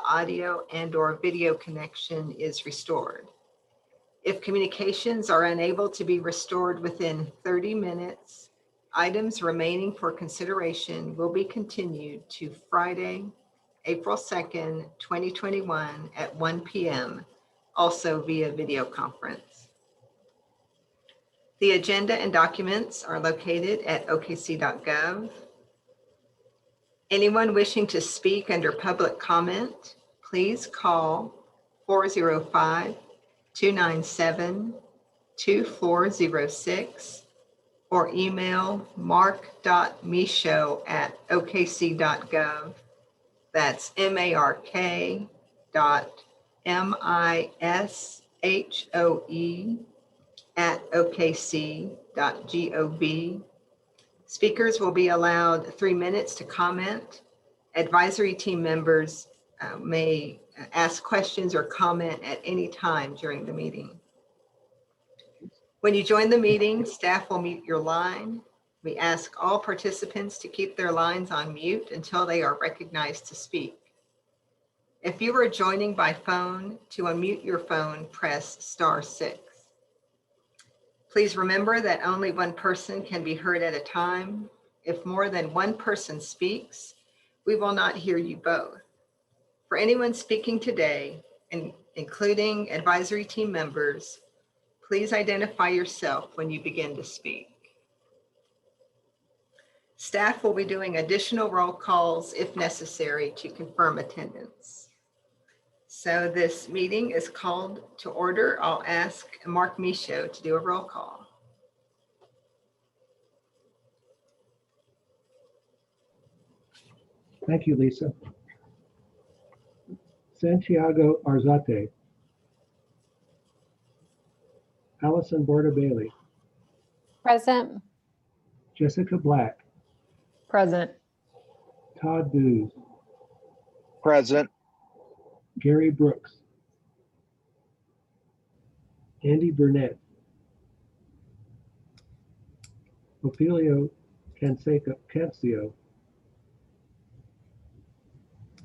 the audio and/or video connection is restored. If communications are unable to be restored within 30 minutes, items remaining for consideration will be continued to Friday, April 2nd, 2021 at 1 p.m., also via video conference. The agenda and documents are located at okc.gov. Anyone wishing to speak under public comment, please call 405-297-2406 or email mark.misho@okc.gov. That's mark.mishoe@okc.gov. Speakers will be allowed 3 minutes to comment. Advisory team members may ask questions or comment at any time during the meeting. When you join the meeting, staff will mute your line. We ask all participants to keep their lines on mute until they are recognized to speak. If you are joining by phone, to unmute your phone, press *6. Please remember that only one person can be heard at a time. If more than one person speaks, we will not hear you both. For anyone speaking today, including advisory team members, please identify yourself when you begin to speak. Staff will be doing additional roll calls if necessary to confirm attendance. So this meeting is called to order. I'll ask Mark Misho to do a roll call. Thank you, Lisa. Santiago Arzate. Allison Borda Bailey. Present. Jessica Black. Present. Todd Booz. Present. Gary Brooks. Andy Burnett. Ophelio Cancio.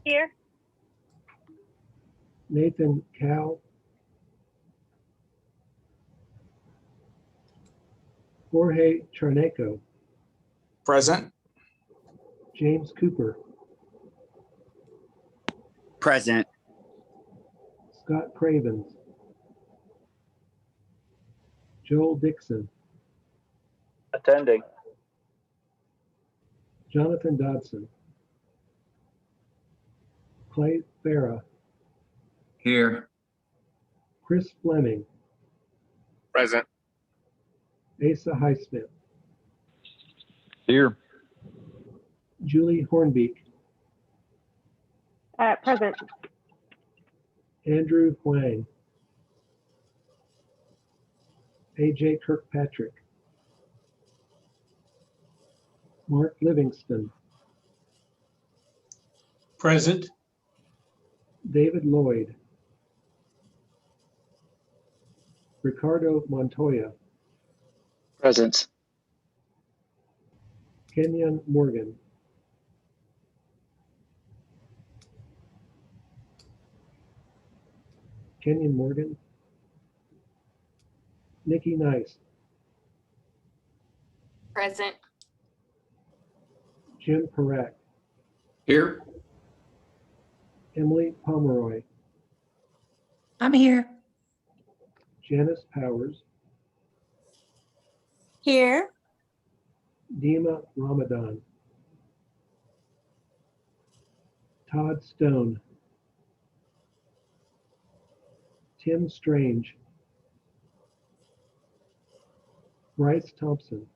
Here. Nathan Cal. Jorge Charneco. Present. James Cooper. Present. Scott Cravens. Joel Dixon. Attending. Jonathan Dodson. Clay Farah. Here. Chris Fleming. Present. Asa Highsmith. Here. Julie Hornbeek. Present. Andrew Huang. AJ Kirkpatrick. Mark Livingston. Present. David Lloyd. Ricardo Montoya. Present. Kenyon Morgan. Kenyon Morgan. Nikki Nice. Present. Jim Parak. Here. Emily Pomeroy. I'm here. Janice Powers. Here. Dima Ramadan. Todd Stone. Tim Strange. Bryce Thompson.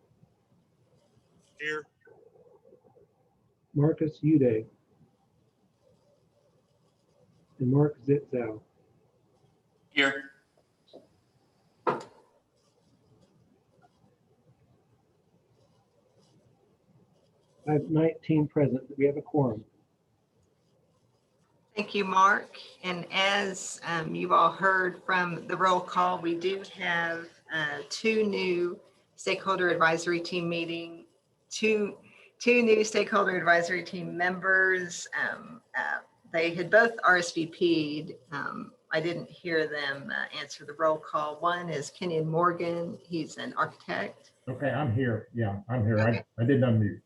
Here. Marcus Uday. And Mark Zitzow. Here. I have 19 present. We have a quorum. Thank you, Mark. And as you all heard from the roll call, we do have two new stakeholder advisory team two new stakeholder advisory team members. They had both RSVP'd. I didn't hear them answer the roll call. One is Kenyon Morgan. He's an architect. Okay, I'm here. Yeah, I'm here. Okay. I did unmute.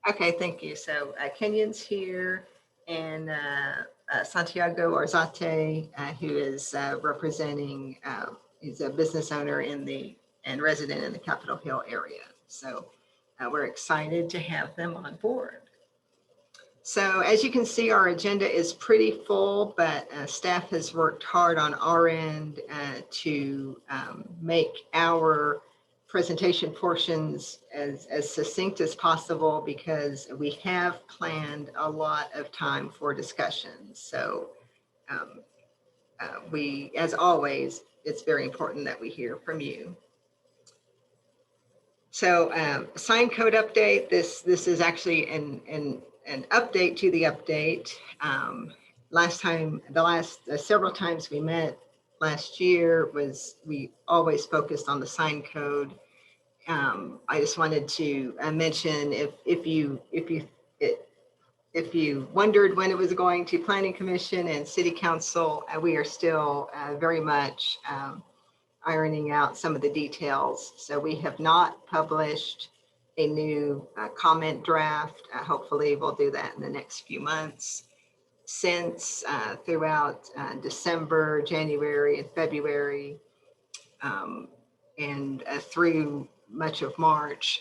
Okay, thank you. So Kenyon's here, and Santiago Arzate, who is representing, he's a business owner and resident in the Capitol Hill area. So we're excited to have them on board. So as you can see, our agenda is pretty full, but staff has worked hard on our end to make our presentation portions as succinct as possible, because we have planned a lot of time for discussions. So we, as always, it's very important that we hear from you. So sign code update, this is actually an update to the update. The last several times we met last year we always focused on the sign code. I just wanted to mention if you wondered when it was going to Planning Commission and City Council, we are still very much ironing out some of the details. So we have not published a new comment draft. Hopefully we'll do that in the next few months. Since throughout December, January, and February, and through much of March,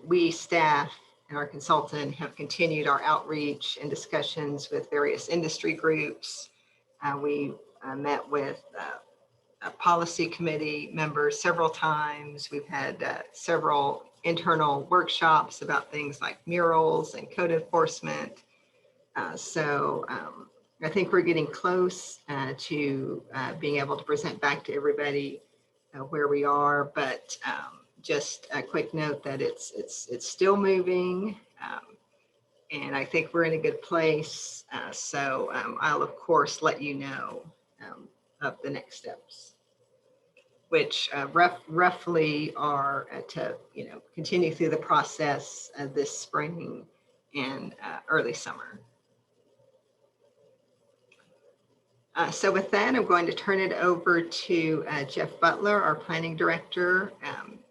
we staff and our consultant have continued our outreach and discussions with various industry groups. We met with a policy committee members several times. We've had several internal workshops about things like murals and code enforcement. So I think we're getting close to being able to present back to everybody where we are, but just a quick note that it's still moving, and I think we're in a good place. So I'll of course let you know of the next steps, which roughly are to continue through the process this spring and early summer. So with that, I'm going to turn it over to Jeff Butler, our planning director.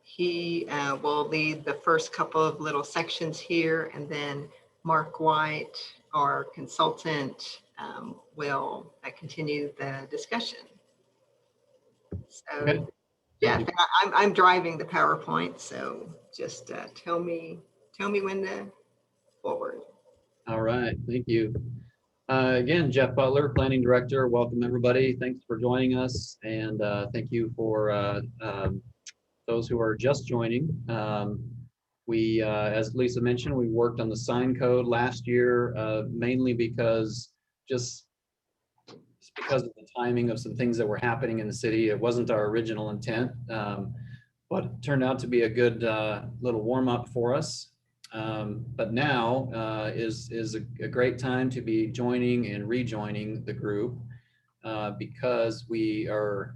He will lead the first couple of little sections here, and then Mark White, our consultant, will continue the discussion. So, Okay. yeah, I'm driving the PowerPoint, so just tell me when to forward. All right, thank you. Again, Jeff Butler, Planning Director. Welcome, everybody. Thanks for joining us, and thank you for those who are just joining. We, as Lisa mentioned, we worked on the sign code last year, mainly because because of the timing of some things that were happening in the city. It wasn't our original intent, but it turned out to be a good little warm-up for us. But now is a great time to be joining and rejoining the group because we're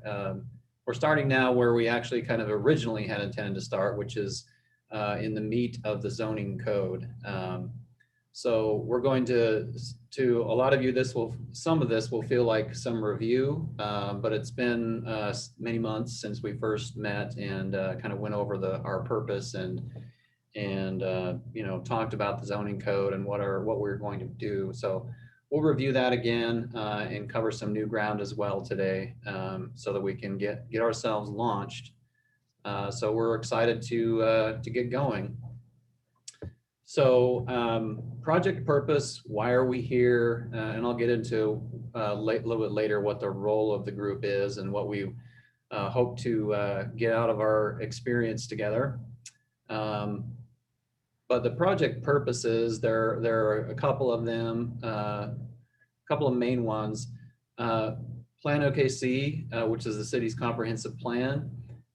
starting now where we actually kind of originally had intended to start, which is in the meat of the zoning code. So we're going to a lot of you, some of this will feel like some review, but it's been many months since we first met and kind of went over our purpose and talked about the zoning code and what we're going to do. So we'll review that again and cover some new ground as well today, so that we can get ourselves launched. So we're excited to get going. So project purpose, why are we here? And I'll get into a little bit later what the role of the group is and what we hope to get out of our experience together. But the project purposes, there are a couple of them, a couple of main ones. Plan OKC, which is the city's comprehensive plan,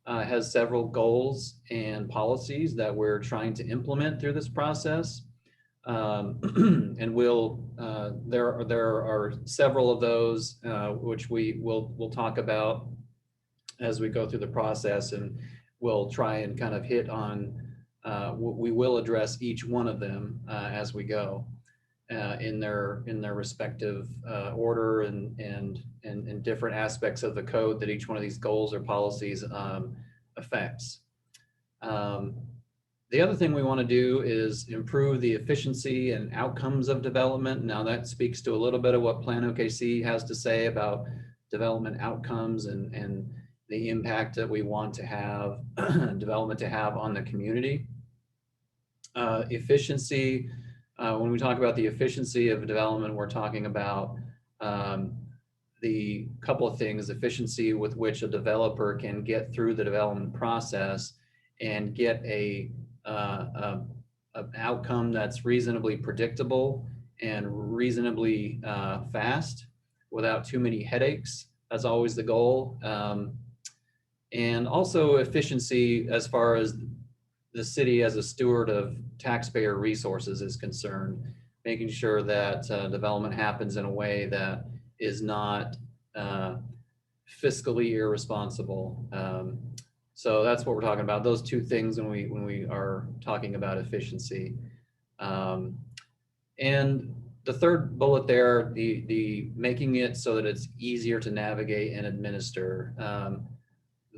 has several goals and policies that we're trying to implement through this process. And there are several of those which we'll talk about as we go through the process, and we'll try and kind of hit on, we will address each one of them as we go. in their respective order and different aspects of the code that each one of these goals or policies affects. The other thing we want to do is improve the efficiency and outcomes of development. Now that speaks to a little bit of what Plan OKC has to say about development outcomes and the impact that we want to have development to have on the community. Efficiency, when we talk about the efficiency of development, we're talking about the couple of things: efficiency with which a developer can get through the development process and get an outcome that's reasonably predictable and reasonably fast without too many headaches. That's always the goal. And also efficiency as far as the city as a steward of taxpayer resources is concerned, making sure that development happens in a way that is not fiscally irresponsible. So that's what we're talking about, those two things when we are talking about efficiency. And the third bullet there, the making it so that it's easier to navigate and administer.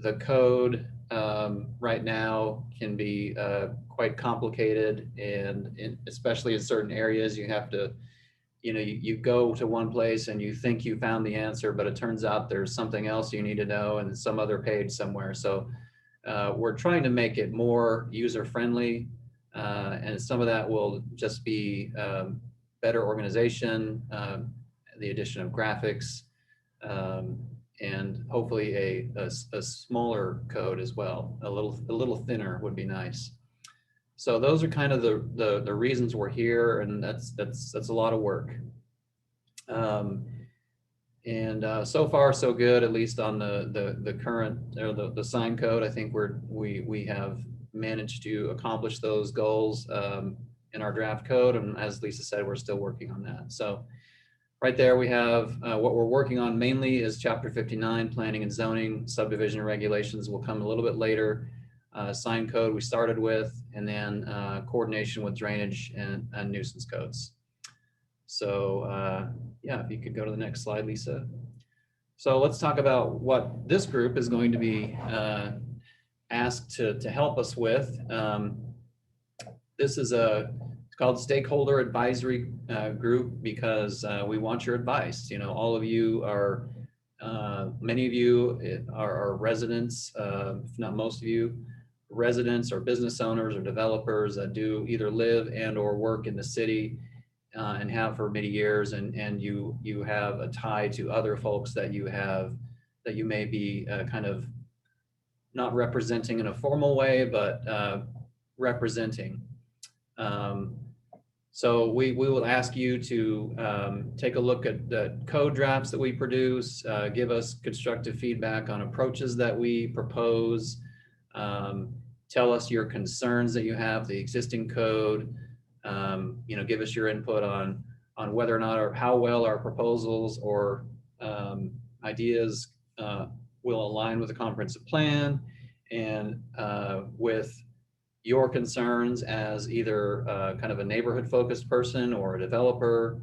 The code right now can be quite complicated, and especially in certain areas, you have to, you go to one place and you think you found the answer, but it turns out there's something else you need to know and some other page somewhere. So we're trying to make it more user-friendly, and some of that will just be better organization, the addition of graphics, and hopefully a smaller code as well. A little thinner would be nice. So those are kind of the reasons we're here, and that's a lot of work. And so far so good, at least on the current or the sign code. I think we have managed to accomplish those goals in our draft code, and as Lisa said, we're still working on that. So right there we have what we're working on mainly is Chapter 59, planning and zoning. Subdivision regulations will come a little bit later. Sign code we started with, and then coordination with drainage and nuisance codes. So yeah, if you could go to the next slide, Lisa. So let's talk about what this group is going to be asked to help us with. This is it's called Stakeholder Advisory Group because we want your advice. All of you are, many of you are residents, if not most of you, residents or business owners or developers that do either live and or work in the city and have for many years, and you have a tie to other folks that you may be kind of not representing in a formal way, but representing. So we will ask you to take a look at the code drafts that we produce, give us constructive feedback on approaches that we propose, tell us your concerns that you have, the existing code, give us your input on whether or not or how well our proposals or ideas will align with the comprehensive plan and with your concerns as either kind of a neighborhood focused person or a developer,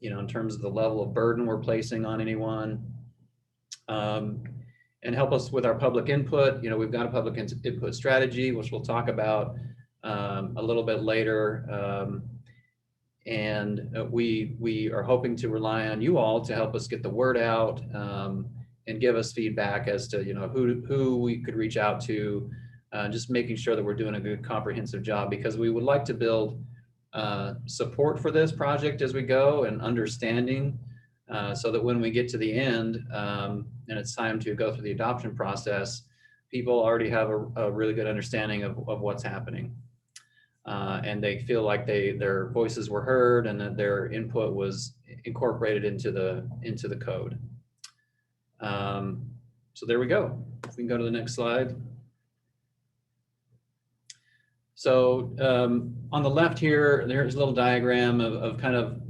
in terms of the level of burden we're placing on anyone, and help us with our public input. We've got a public input strategy, which we'll talk about a little bit later. And we are hoping to rely on you all to help us get the word out and give us feedback as to, who we could reach out to, just making sure that we're doing a good comprehensive job, because we would like to build support for this project as we go and understanding, so that when we get to the end and it's time to go through the adoption process, people already have a really good understanding of what's happening. And they feel like their voices were heard and that their input was incorporated into the code. So there we go. We can go to the next slide. So on the left here, there's a little diagram of kind of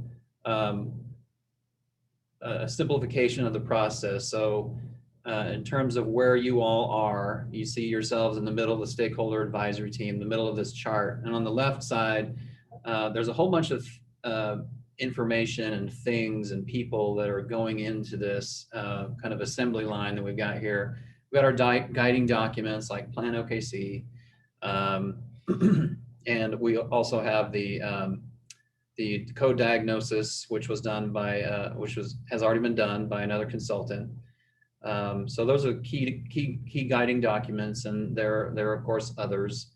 a simplification of the process. So in terms of where you all are, you see yourselves in the middle of the stakeholder advisory team, the middle of this chart. And on the left side, there's a whole bunch of information and things and people that are going into this kind of assembly line that we've got here. We've got our guiding documents like Plan OKC. And we also have the code diagnosis, which was done by, has already been done by another consultant. So those are key guiding documents, and there are of course others.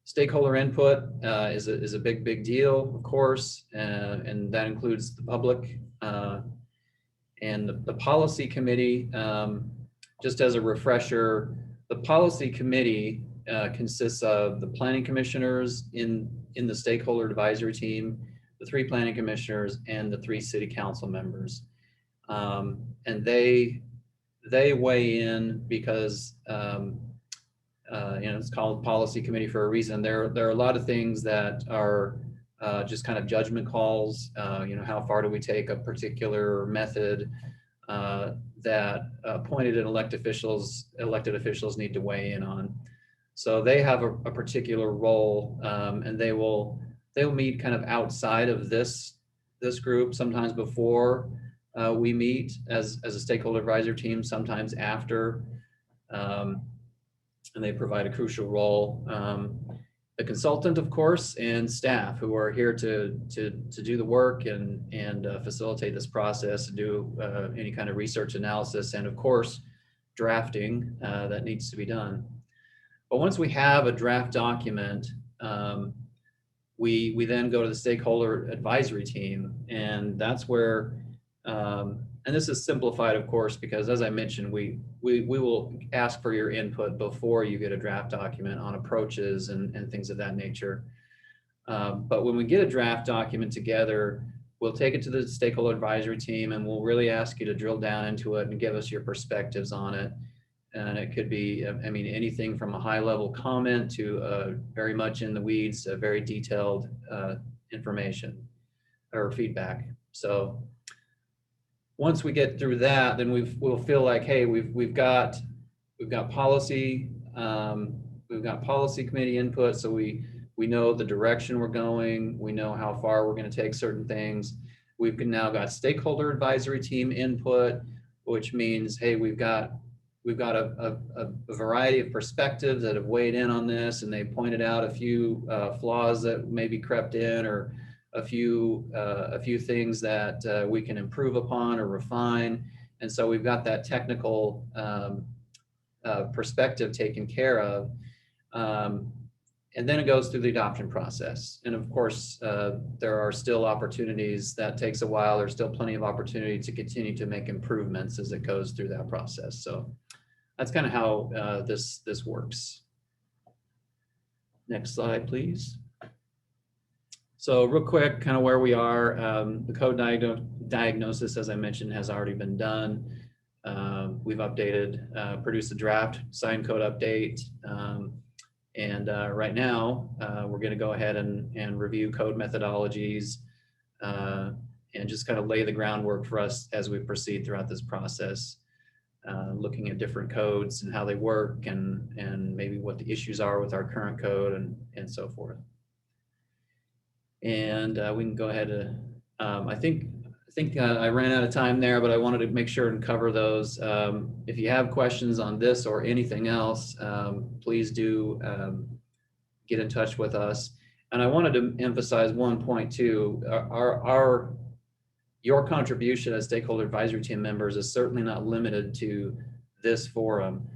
Stakeholder input is a big deal, of course, and that includes the public and the policy committee. Just as a refresher, the policy committee consists of the planning commissioners in the stakeholder advisory team, the 3 planning commissioners, and the 3 city council members. And they weigh in because it's called policy committee for a reason. There are a lot of things that are just kind of judgment calls. How far do we take a particular method that appointed and elected officials need to weigh in on. So they have a particular role, and they'll meet kind of outside of this group, sometimes before we meet as a stakeholder advisor team, sometimes after, and they provide a crucial role. The consultant, of course, and staff who are here to do the work and facilitate this process, and do any kind of research analysis, and of course, drafting that needs to be done. But once we have a draft document, we then go to the stakeholder advisory team, and that's where, and this is simplified, of course, because as I mentioned, we will ask for your input before you get a draft document on approaches and things of that nature. But when we get a draft document together, we'll take it to the stakeholder advisory team, and we'll really ask you to drill down into it and give us your perspectives on it. And it could be, anything from a high level comment to very much in the weeds, very detailed information or feedback. So once we get through that, then we'll feel like, hey, we've got policy, we've got policy committee input, so we know the direction we're going, we know how far we're going to take certain things. We've now got stakeholder advisory team input, which means, hey, we've got a variety of perspectives that have weighed in on this, and they pointed out a few flaws that maybe crept in, or a few things that we can improve upon or refine. And so we've got that technical perspective taken care of. And then it goes through the adoption process. And of course, there are still opportunities. That takes a while. There's still plenty of opportunity to continue to make improvements as it goes through that process. So that's kind of how this works. Next slide, please. So real quick, kind of where we are. The code diagnosis, as I mentioned, has already been done. We've updated, produced a draft signed code update. And right now, we're going to go ahead and review code methodologies and just kind of lay the groundwork for us as we proceed throughout this process, looking at different codes and how they work, and maybe what the issues are with our current code and so forth. And we can go ahead and I think I ran out of time there, but I wanted to make sure and cover those. If you have questions on this or anything else, please do get in touch with us. And I wanted to emphasize one point too. Your contribution as stakeholder advisory team members is certainly not limited to this forum.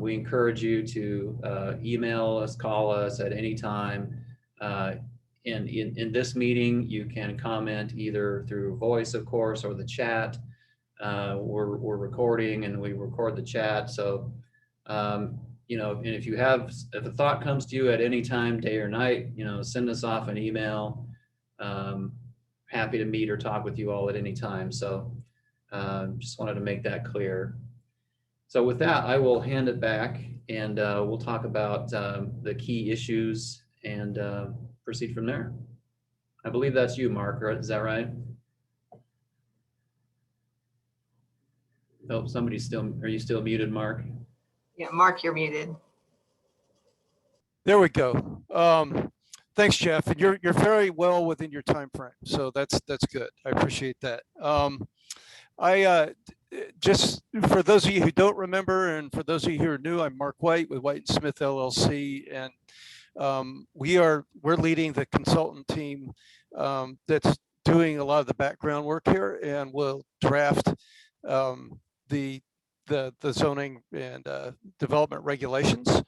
We encourage you to email us, call us at any time. In this meeting, you can comment either through voice, of course, or the chat. We're recording, and we record the chat. So, and if a thought comes to you at any time, day or night, send us off an email. Happy to meet or talk with you all at any time. So, just wanted to make that clear. So with that, I will hand it back, and we'll talk about the key issues and proceed from there. I believe that's you, Mark, right? Is that right? Oh, are you still muted, Mark? Yeah, Mark, you're muted. There we go. Thanks, Jeff. And you're very well within your time frame. So that's good. I appreciate that. Just for those of you who don't remember, and for those of you who are new, I'm Mark White with White and Smith LLC, and we're leading the consultant team that's doing a lot of the background work here, and we'll draft the zoning and development regulations,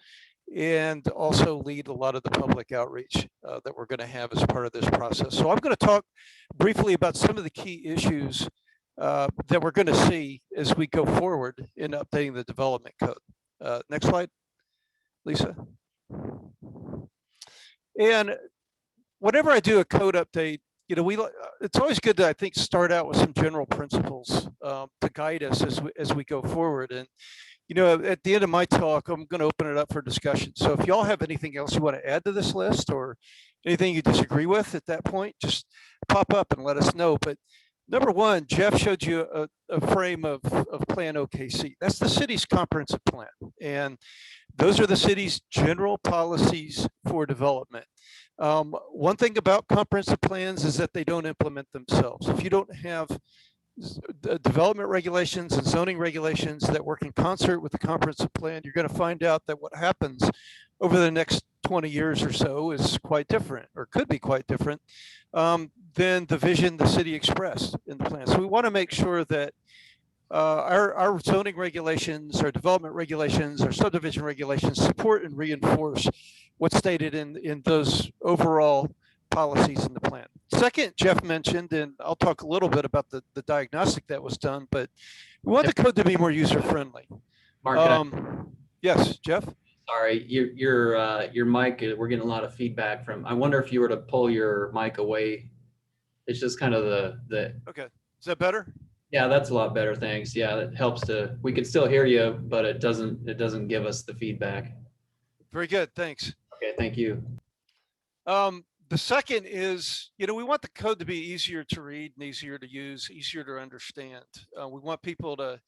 and also lead a lot of the public outreach that we're going to have as part of this process. So I'm going to talk briefly about some of the key issues that we're going to see as we go forward in updating the development code. Next slide, Lisa. And whenever I do a code update, it's always good to, I think, start out with some general principles to guide us as we go forward. And at the end of my talk, I'm going to open it up for discussion. So if y'all have anything else you want to add to this list, or anything you disagree with at that point, just pop up and let us know. But number one, Jeff showed you a frame of Plan OKC. That's the city's comprehensive plan. And those are the city's general policies for development. One thing about comprehensive plans is that they don't implement themselves. If you don't have development regulations and zoning regulations that work in concert with the comprehensive plan, you're going to find out that what happens over the next 20 years or so is quite different, or could be quite different than the vision the city expressed in the plan. So we want to make sure that our zoning regulations, our development regulations, our subdivision regulations support and reinforce what's stated in those overall policies in the plan. Second, Jeff mentioned, and I'll talk a little bit about the diagnostic that was done, but we want the code to be more user-friendly. Mark, yes, Jeff? sorry, your mic, we're getting a lot of feedback from, I wonder if you were to pull your mic away. It's just kind of the Okay, is that better? Yeah, that's a lot better. Thanks. Yeah, that helps we can still hear you, but it doesn't give us the feedback. Very good, thanks. Okay, thank you. The second is, we want the code to be easier to read and easier to use, easier to understand. We want people to,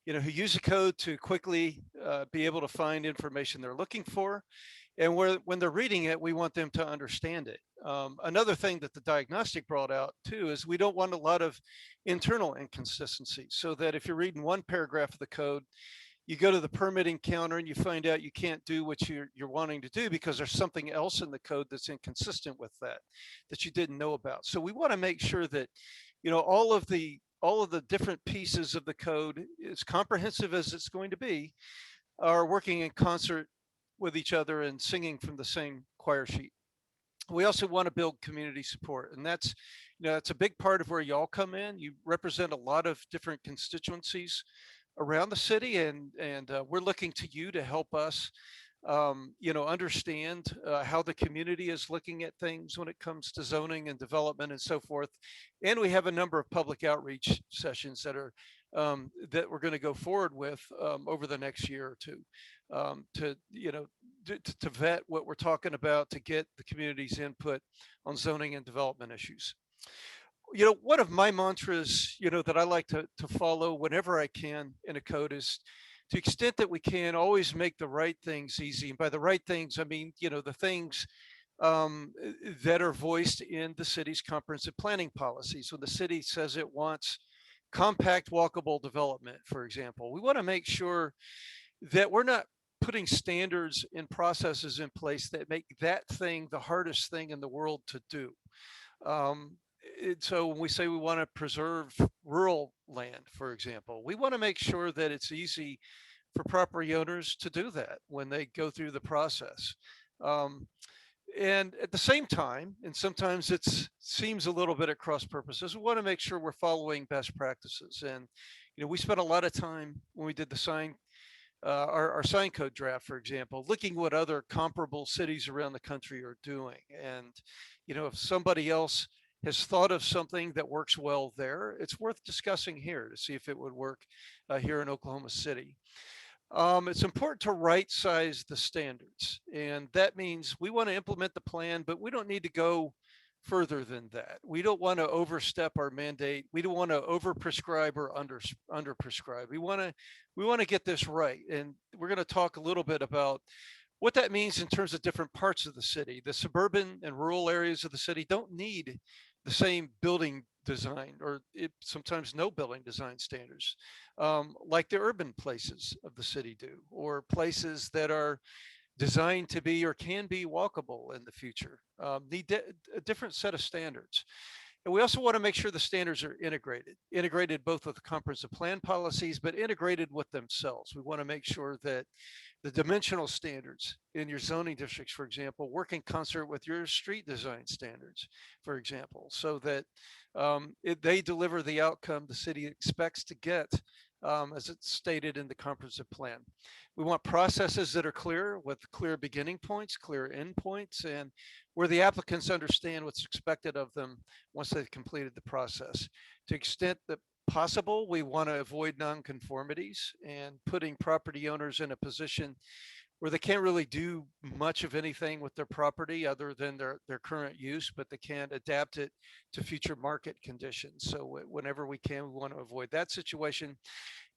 who use the code to quickly be able to find information they're looking for. And when they're reading it, we want them to understand it. Another thing that the diagnostic brought out too is we don't want a lot of internal inconsistencies, so that if you're reading one paragraph of the code, you go to the permitting counter and you find out you can't do what you're wanting to do because there's something else in the code that's inconsistent with that you didn't know about. So we want to make sure that, all of the different pieces of the code, as comprehensive as it's going to be, are working in concert with each other and singing from the same choir sheet. We also want to build community support, and that's a big part of where y'all come in. You represent a lot of different constituencies around the city, and we're looking to you to help us understand how the community is looking at things when it comes to zoning and development and so forth. And we have a number of public outreach sessions that are that we're going to go forward with over the next year or two to vet what we're talking about, to get the community's input on zoning and development issues. One of my mantras, that I like to follow whenever I can in a code is, to the extent that we can, always make the right things easy. And by the right things, I mean, the things that are voiced in the city's comprehensive planning policies. When the city says it wants compact walkable development, for example, we want to make sure that we're not putting standards and processes in place that make that thing the hardest thing in the world to do. So when we say we want to preserve rural land, for example, we want to make sure that it's easy for property owners to do that when they go through the process. And at the same time, and sometimes it seems a little bit at cross purposes, we want to make sure we're following best practices. And, we spent a lot of time when we did the sign, our sign code draft, for example, looking what other comparable cities around the country are doing. And, if somebody else has thought of something that works well there, it's worth discussing here to see if it would work here in Oklahoma City. It's important to right size the standards. And that means we want to implement the plan, but we don't need to go further than that. We don't want to overstep our mandate. We don't want to overprescribe or underprescribe. We want to get this right. And we're going to talk a little bit about what that means in terms of different parts of the city. The suburban and rural areas of the city don't need the same building design or sometimes no building design standards like the urban places of the city do, or places that are designed to be or can be walkable in the future. Need a different set of standards. And we also want to make sure the standards are integrated both with the comprehensive plan policies, but integrated with themselves. We want to make sure that the dimensional standards in your zoning districts, for example, work in concert with your street design standards, for example, so that they deliver the outcome the city expects to get as it's stated in the comprehensive plan. We want processes that are clear, with clear beginning points, clear end points, and where the applicants understand what's expected of them once they've completed the process. To the extent that possible, we want to avoid nonconformities and putting property owners in a position where they can't really do much of anything with their property other than their current use, but they can't adapt it to future market conditions. So whenever we can, we want to avoid that situation.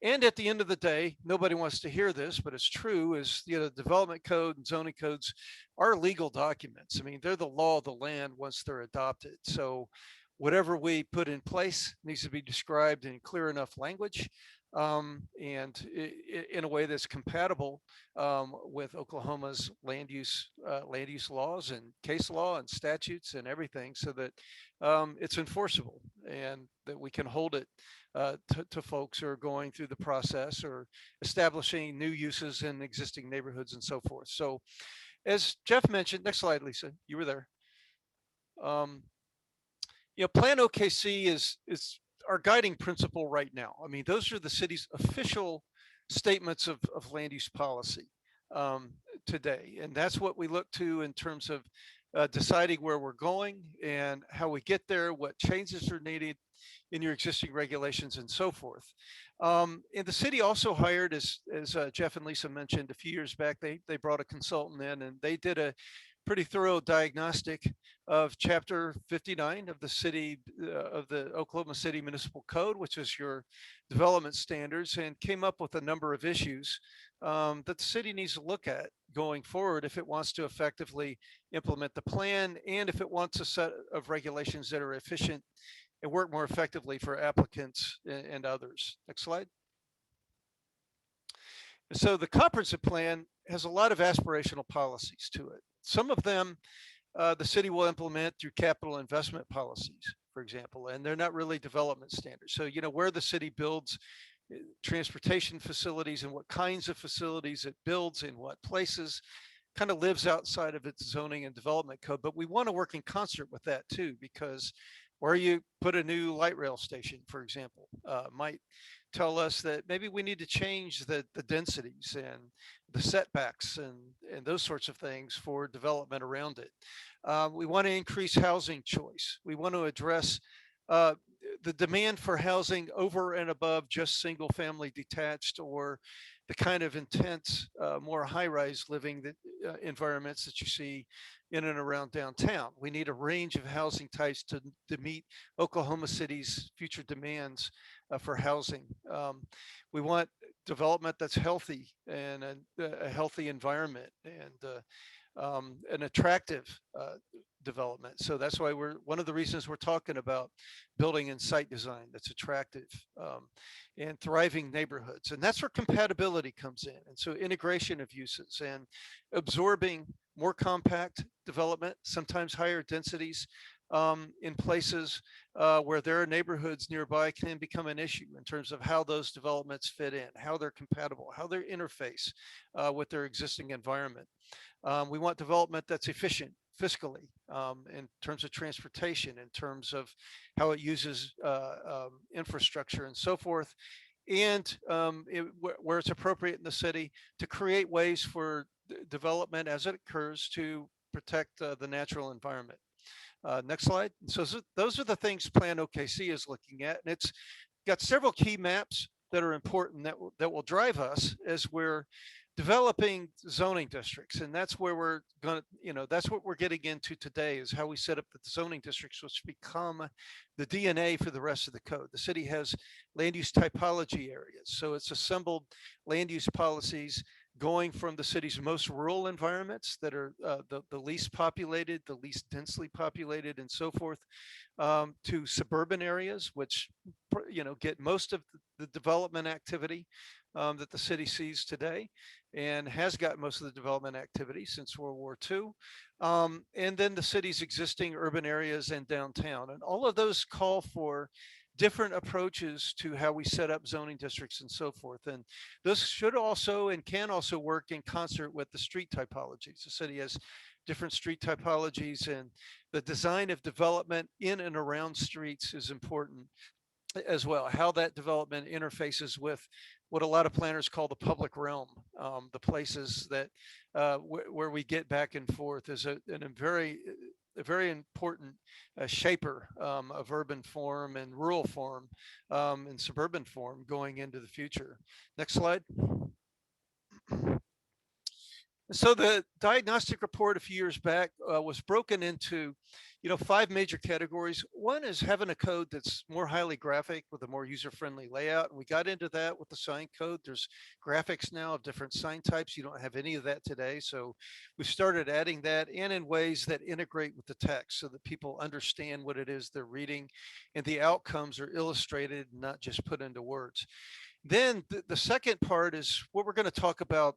And at the end of the day, nobody wants to hear this, but it's true, is, you know, development code and zoning codes are legal documents. I mean, they're the law of the land once they're adopted. So whatever we put in place needs to be described in clear enough language and in a way that's compatible with Oklahoma's land use laws and case law and statutes and everything, so that it's enforceable and that we can hold it to folks who are going through the process or establishing new uses in existing neighborhoods and so forth. So as Jeff mentioned, next slide, Lisa, you were there. You know, Plan OKC is our guiding principle right now. I mean, those are the city's official statements of land use policy today. And that's what we look to in terms of deciding where we're going and how we get there, what changes are needed in your existing regulations and so forth. And the city also hired, as Jeff and Lisa mentioned a few years back, they brought a consultant in and they did a pretty thorough diagnostic of Chapter 59 of the city of the Oklahoma City Municipal Code, which is your development standards, and came up with a number of issues that the city needs to look at going forward if it wants to effectively implement the plan and if it wants a set of regulations that are efficient and work more effectively for applicants and others. Next slide. So the comprehensive plan has a lot of aspirational policies to it. Some of them the city will implement through capital investment policies, for example, and they're not really development standards. So, you know, where the city builds transportation facilities and what kinds of facilities it builds in what places kind of lives outside of its zoning and development code. But we want to work in concert with that too, because where you put a new light rail station, for example, might tell us that maybe we need to change the densities and the setbacks and those sorts of things for development around it. We want to increase housing choice. We want to address the demand for housing over and above just single family detached or the kind of intense, more high-rise living environments that you see in and around downtown. We need a range of housing types to meet Oklahoma City's future demands for housing. We want development that's healthy and a healthy environment and an attractive development. So that's why one of the reasons we're talking about building and site design that's attractive and thriving neighborhoods. And that's where compatibility comes in. And so integration of uses and absorbing more compact development, sometimes higher densities in places where there are neighborhoods nearby can become an issue in terms of how those developments fit in, how they're compatible, how they interface with their existing environment. We want development that's efficient fiscally in terms of transportation, in terms of how it uses infrastructure and so forth. And where it's appropriate in the city to create ways for development as it occurs to protect the natural environment. Next slide. So those are the things Plan OKC is looking at. And it's got several key maps that are important that will drive us as we're developing zoning districts. And that's where we're going to, you know, that's what we're getting into today, is how we set up the zoning districts, which become the DNA for the rest of the code. The city has land use typology areas. So it's assembled land use policies going from the city's most rural environments that are the least populated, the least densely populated, and so forth, to suburban areas, which get most of the development activity that the city sees today, and has got most of the development activity since World War II. And then the city's existing urban areas and downtown, and all of those call for different approaches to how we set up zoning districts and so forth. And those should also and can also work in concert with the street typologies. The city has different street typologies, and the design of development in and around streets is important as well. How that development interfaces with what a lot of planners call the public realm, the places that where we get back and forth, is a very important shaper of urban form and rural form and suburban form going into the future. Next slide. So the diagnostic report a few years back was broken into, 5 major categories. One is having a code that's more highly graphic with a more user-friendly layout. And we got into that with the sign code. There's graphics now of different sign types. You don't have any of that today. So we started adding that, and in ways that integrate with the text so that people understand what it is they're reading, and the outcomes are illustrated, not just put into words. Then the second part is what we're going to talk about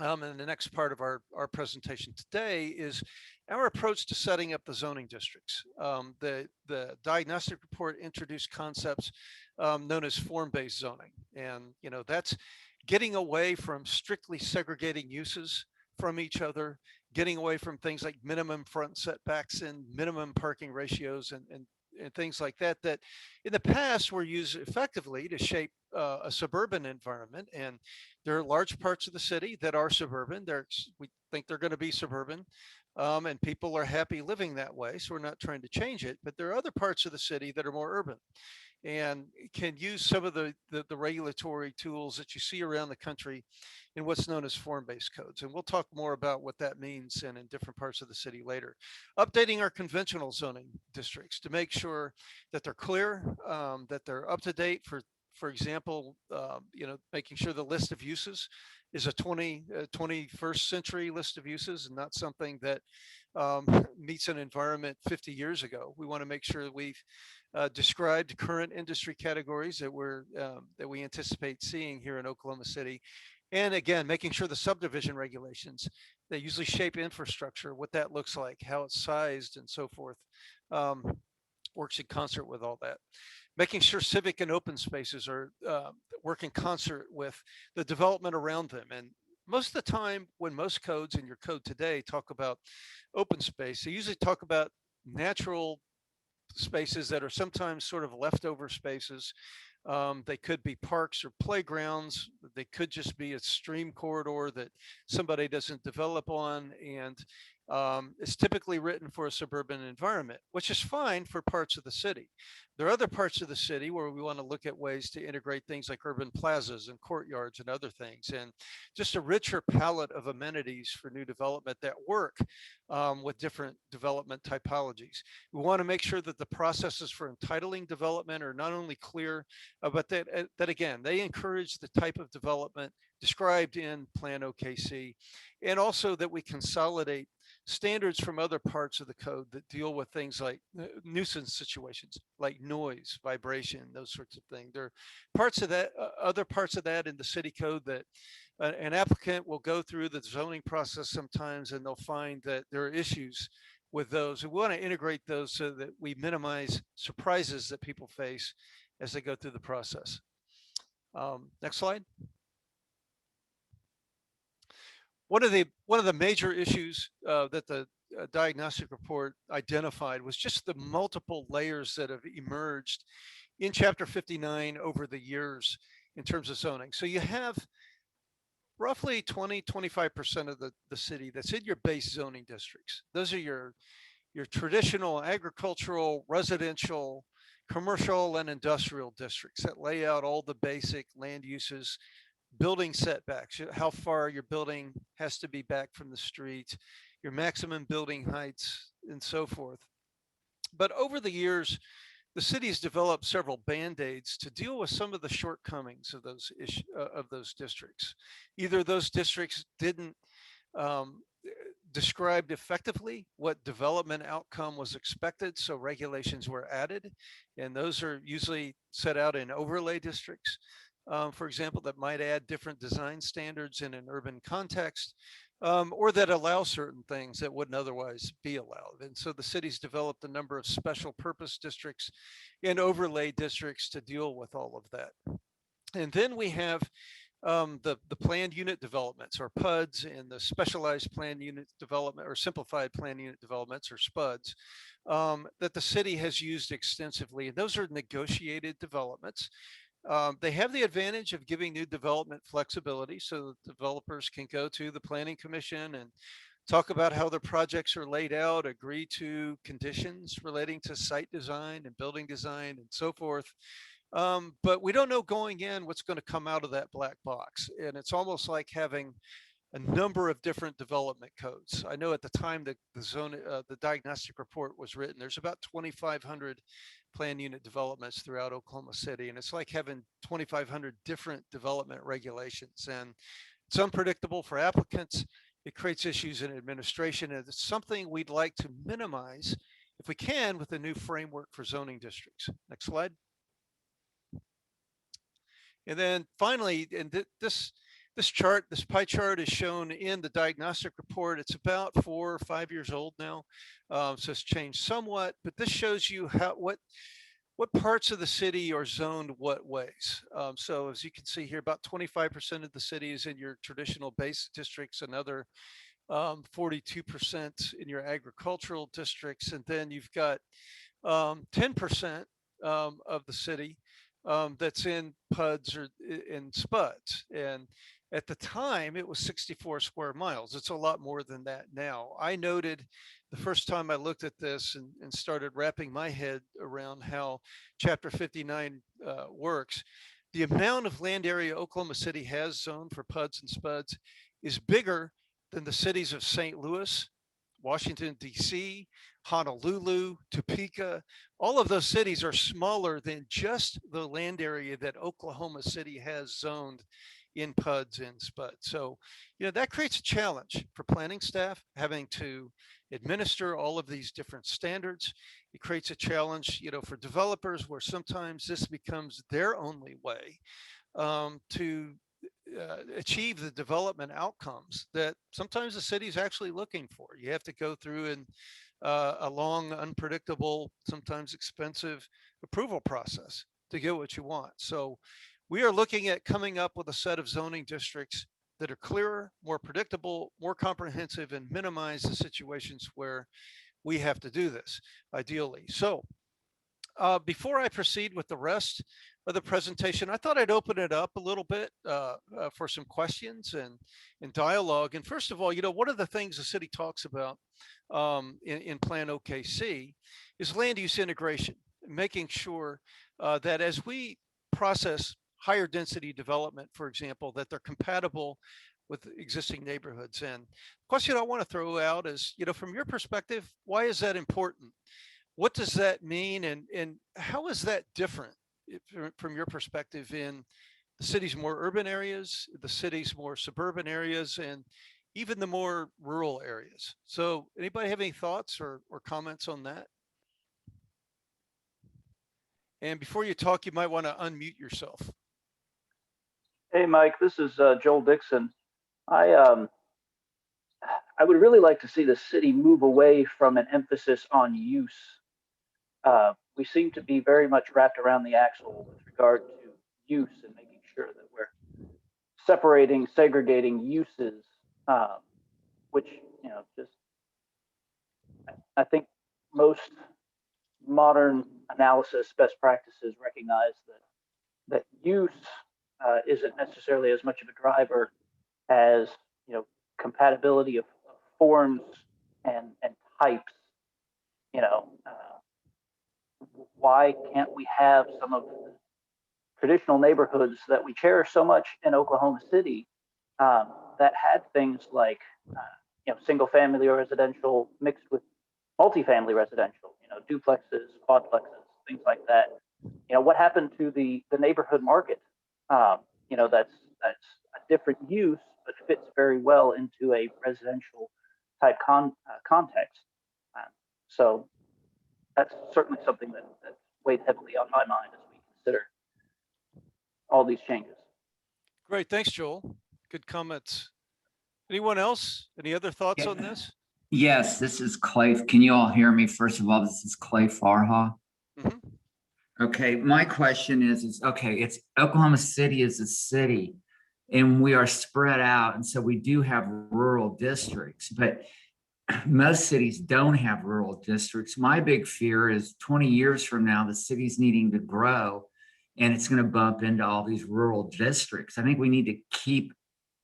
in the next part of our presentation today, is our approach to setting up the zoning districts. The diagnostic report introduced concepts known as form-based zoning. And, that's getting away from strictly segregating uses from each other, getting away from things like minimum front setbacks and minimum parking ratios and things like that, that in the past were used effectively to shape a suburban environment. And there are large parts of the city that are suburban. We think they're going to be suburban, and people are happy living that way. So we're not trying to change it, but there are other parts of the city that are more urban and can use some of the regulatory tools that you see around the country in what's known as form-based codes. And we'll talk more about what that means and in different parts of the city later. Updating our conventional zoning districts to make sure that they're clear, that they're up to date. For example, making sure the list of uses is a 21st century list of uses and not something that meets an environment 50 years ago. We want to make sure that we've described current industry categories that we anticipate seeing here in Oklahoma City. And again, making sure the subdivision regulations that usually shape infrastructure, what that looks like, how it's sized and so forth, works in concert with all that. Making sure civic and open spaces are work in concert with the development around them. And most of the time, when most codes in your code today talk about open space, they usually talk about natural spaces that are sometimes sort of leftover spaces. They could be parks or playgrounds. They could just be a stream corridor that somebody doesn't develop on. And it's typically written for a suburban environment, which is fine for parts of the city. There are other parts of the city where we want to look at ways to integrate things like urban plazas and courtyards and other things, and just a richer palette of amenities for new development that work with different development typologies. We want to make sure that the processes for entitling development are not only clear, but that again, they encourage the type of development described in Plan OKC, and also that we consolidate standards from other parts of the code that deal with things like nuisance situations, like noise, vibration, those sorts of things. There are parts of that, other parts of that in the city code that an applicant will go through the zoning process sometimes, and they'll find that there are issues with those. We want to integrate those so that we minimize surprises that people face as they go through the process. Next slide. One of the major issues that the diagnostic report identified was just the multiple layers that have emerged in Chapter 59 over the years in terms of zoning. So you have roughly 25% of the city that's in your base zoning districts. Those are your traditional agricultural, residential, commercial, and industrial districts that lay out all the basic land uses, building setbacks, how far your building has to be back from the street, your maximum building heights, and so forth. But over the years, the city's developed several band-aids to deal with some of the shortcomings of those districts. Either those districts didn't described effectively what development outcome was expected, so regulations were added, and those are usually set out in overlay districts, for example, that might add different design standards in an urban context, or that allow certain things that wouldn't otherwise be allowed. And so the city's developed a number of special purpose districts and overlay districts to deal with all of that. And then we have the planned unit developments, or PUDs, and the specialized planned unit development, or simplified planned unit developments, or SPUDs, that the city has used extensively. And those are negotiated developments. They have the advantage of giving new development flexibility, so that developers can go to the Planning Commission and talk about how their projects are laid out, agree to conditions relating to site design and building design and so forth. But we don't know going in what's going to come out of that black box. And it's almost like having a number of different development codes. I know at the time that the diagnostic report was written, there's about 2,500 planned unit developments throughout Oklahoma City. And it's like having 2,500 different development regulations. And it's unpredictable for applicants. It creates issues in administration. And it's something we'd like to minimize, if we can, with a new framework for zoning districts. Next slide. And then finally, and this chart, this pie chart is shown in the diagnostic report. It's about 4 or 5 years old now, so it's changed somewhat. But this shows you what parts of the city are zoned what ways. So as you can see here, about 25% of the city is in your traditional base districts, another 42% in your agricultural districts, and then you've got 10% of the city that's in PUDs or in SPUDs. And at the time, it was 64 square miles. It's a lot more than that now. I noted the first time I looked at this and started wrapping my head around how Chapter 59 works, the amount of land area Oklahoma City has zoned for PUDs and SPUDs is bigger than the cities of St. Louis, Washington, D.C., Honolulu, Topeka. All of those cities are smaller than just the land area that Oklahoma City has zoned in PUDs and SPUDs. So, that creates a challenge for planning staff having to administer all of these different standards. It creates a challenge, for developers, where sometimes this becomes their only way to achieve the development outcomes that sometimes the city is actually looking for. You have to go through a long, unpredictable, sometimes expensive approval process to get what you want. So we are looking at coming up with a set of zoning districts that are clearer, more predictable, more comprehensive, and minimize the situations where we have to do this, ideally. So before I proceed with the rest of the presentation, I thought I'd open it up a little bit for some questions and dialogue. And first of all, one of the things the city talks about in Plan OKC is land use integration, making sure that as we process higher density development, for example, that they're compatible with existing neighborhoods. And the question I want to throw out is, from your perspective, why is that important? What does that mean? And how is that different from your perspective in the city's more urban areas, the city's more suburban areas, and even the more rural areas? So anybody have any thoughts or comments on that? And before you talk, you might want to unmute yourself. Hey, Mike, this is Joel Dixon. I would really like to see the city move away from an emphasis on use. We seem to be very much wrapped around the axle with regard to use and making sure that we're segregating uses, which, I think most modern analysis best practices recognize that use isn't necessarily as much of a driver as compatibility of forms and types. Why can't we have some of the traditional neighborhoods that we cherish so much in Oklahoma City that had things like single family residential mixed with multifamily residential, duplexes, quadplexes, things like that. What happened to the neighborhood market? That's a different use, but fits very well into a residential type context. So that's certainly something that weighed heavily on my mind as we consider all these changes. Great, thanks, Joel. Good comments. Anyone else? Any other thoughts on this? Yes, this is Clay. Can you all hear me? First of all, this is Clay Farha. Mhm. Okay, my question is okay, it's Oklahoma City is a city and we are spread out. And so we do have rural districts, but most cities don't have rural districts. My big fear is 20 years from now, the city's needing to grow and it's going to bump into all these rural districts. I think we need to keep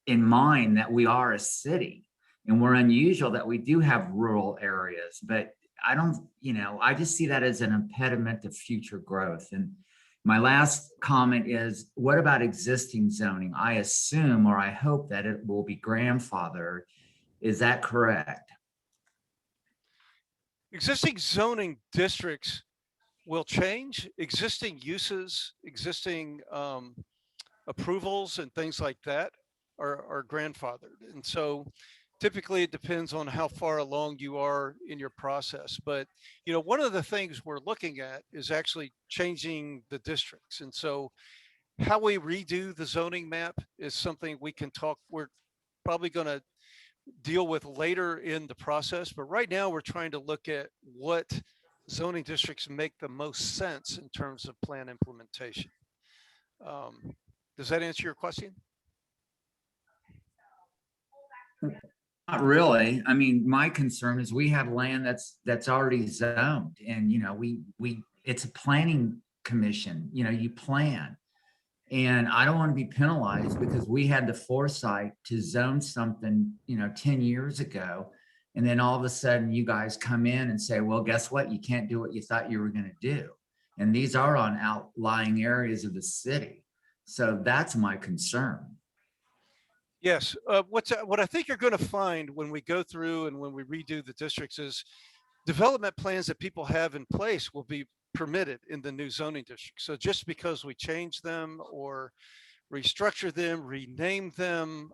in mind that we are a city and we're unusual that we do have rural areas, but I just see that as an impediment to future growth. And my last comment is, what about existing zoning? I assume, or I hope that it will be grandfathered. Is that correct? Existing zoning districts will change. Existing uses, existing approvals and things like that are grandfathered. And so typically it depends on how far along you are in your process. But, one of the things we're looking at is actually changing the districts. And so how we redo the zoning map is something we can talk, we're probably going to deal with later in the process. But right now we're trying to look at what zoning districts make the most sense in terms of plan implementation. Does that answer your question? Not really. I mean, my concern is we have land that's already zoned and, it's a planning commission, you plan. And I don't want to be penalized because we had the foresight to zone something, 10 years ago. And then all of a sudden you guys come in and say, well, guess what? You can't do what you thought you were going to do. And these are on outlying areas of the city. So that's my concern. Yes, what I think you're going to find when we go through and when we redo the districts is development plans that people have in place will be permitted in the new zoning district. So just because we change them or restructure them, rename them,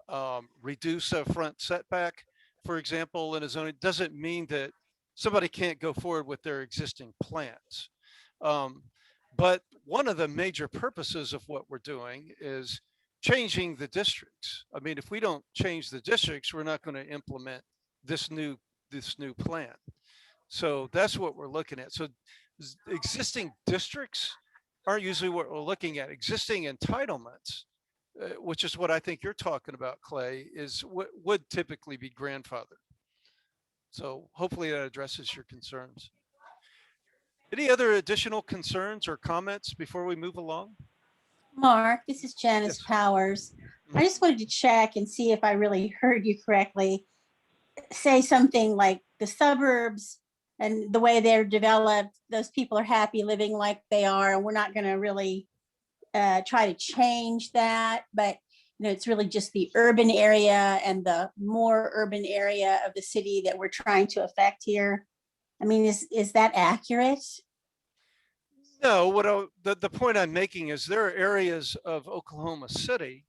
reduce a front setback, for example, in a zoning, doesn't mean that somebody can't go forward with their existing plans. But one of the major purposes of what we're doing is changing the districts. I mean, if we don't change the districts, we're not going to implement this new plan. So that's what we're looking at. So existing districts aren't usually what we're looking at. Existing entitlements, which is what I think you're talking about, Clay, is what would typically be grandfathered. So hopefully that addresses your concerns. Any other additional concerns or comments before we move along? Mark, this is Janice Yes. Powers. I just wanted to check and see if I really heard you correctly. Say something like the suburbs and the way they're developed, those people are happy living like they are, and we're not going to really try to change that. But it's really just the urban area and the more urban area of the city that we're trying to affect here. I mean, is that accurate? No, the point I'm making is there are areas of Oklahoma City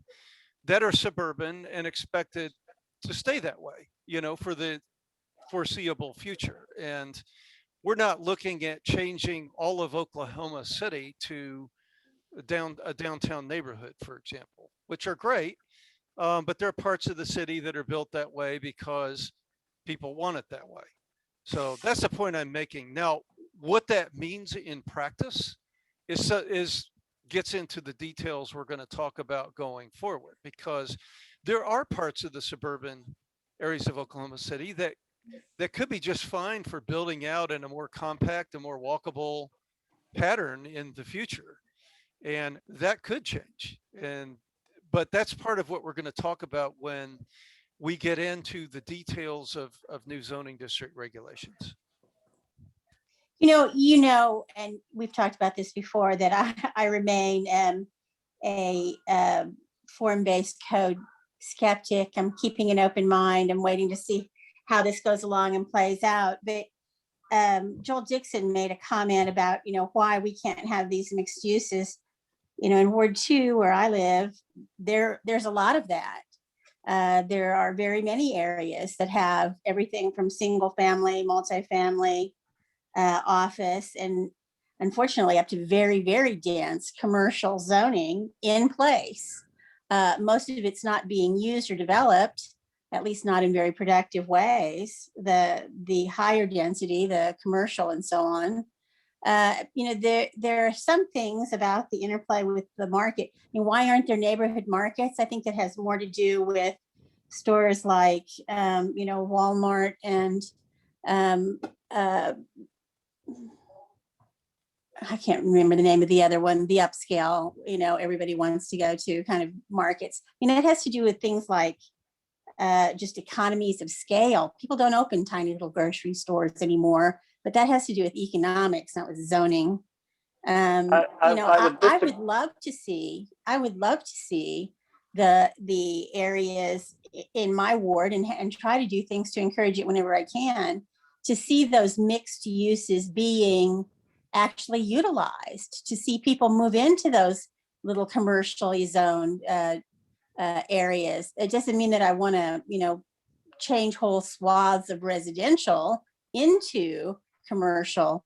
that are suburban and expected to stay that way, for the foreseeable future. And we're not looking at changing all of Oklahoma City to a downtown neighborhood, for example, which are great. But there are parts of the city that are built that way because people want it that way. So that's the point I'm making. Now, what that means in practice is gets into the details we're going to talk about going forward, because there are parts of the suburban areas of Oklahoma City that could be just fine for building out in a more compact and more walkable pattern in the future. And that could change. But that's part of what we're going to talk about when we get into the details of new zoning district regulations. And we've talked about this before, that I remain a form-based code skeptic. I'm keeping an open mind. I'm waiting to see how this goes along and plays out. But Joel Dixon made a comment about, why we can't have these mixed uses. In Ward 2, where I live, there's a lot of that. There are very many areas that have everything from single family, multifamily, office, and unfortunately up to very, very dense commercial zoning in place. Most of it's not being used or developed, at least not in very productive ways. The higher density, the commercial and so on. There are some things about the interplay with the market. Why aren't there neighborhood markets? I think that has more to do with stores like, Walmart and I can't remember the name of the other one, the upscale, everybody wants to go to kind of markets. It has to do with things like just economies of scale. People don't open tiny little grocery stores anymore, but that has to do with economics, not with zoning. I would love to see the areas in my ward and try to do things to encourage it whenever I can, to see those mixed uses being actually utilized, to see people move into those little commercially zoned areas. It doesn't mean that I want to, change whole swaths of residential into commercial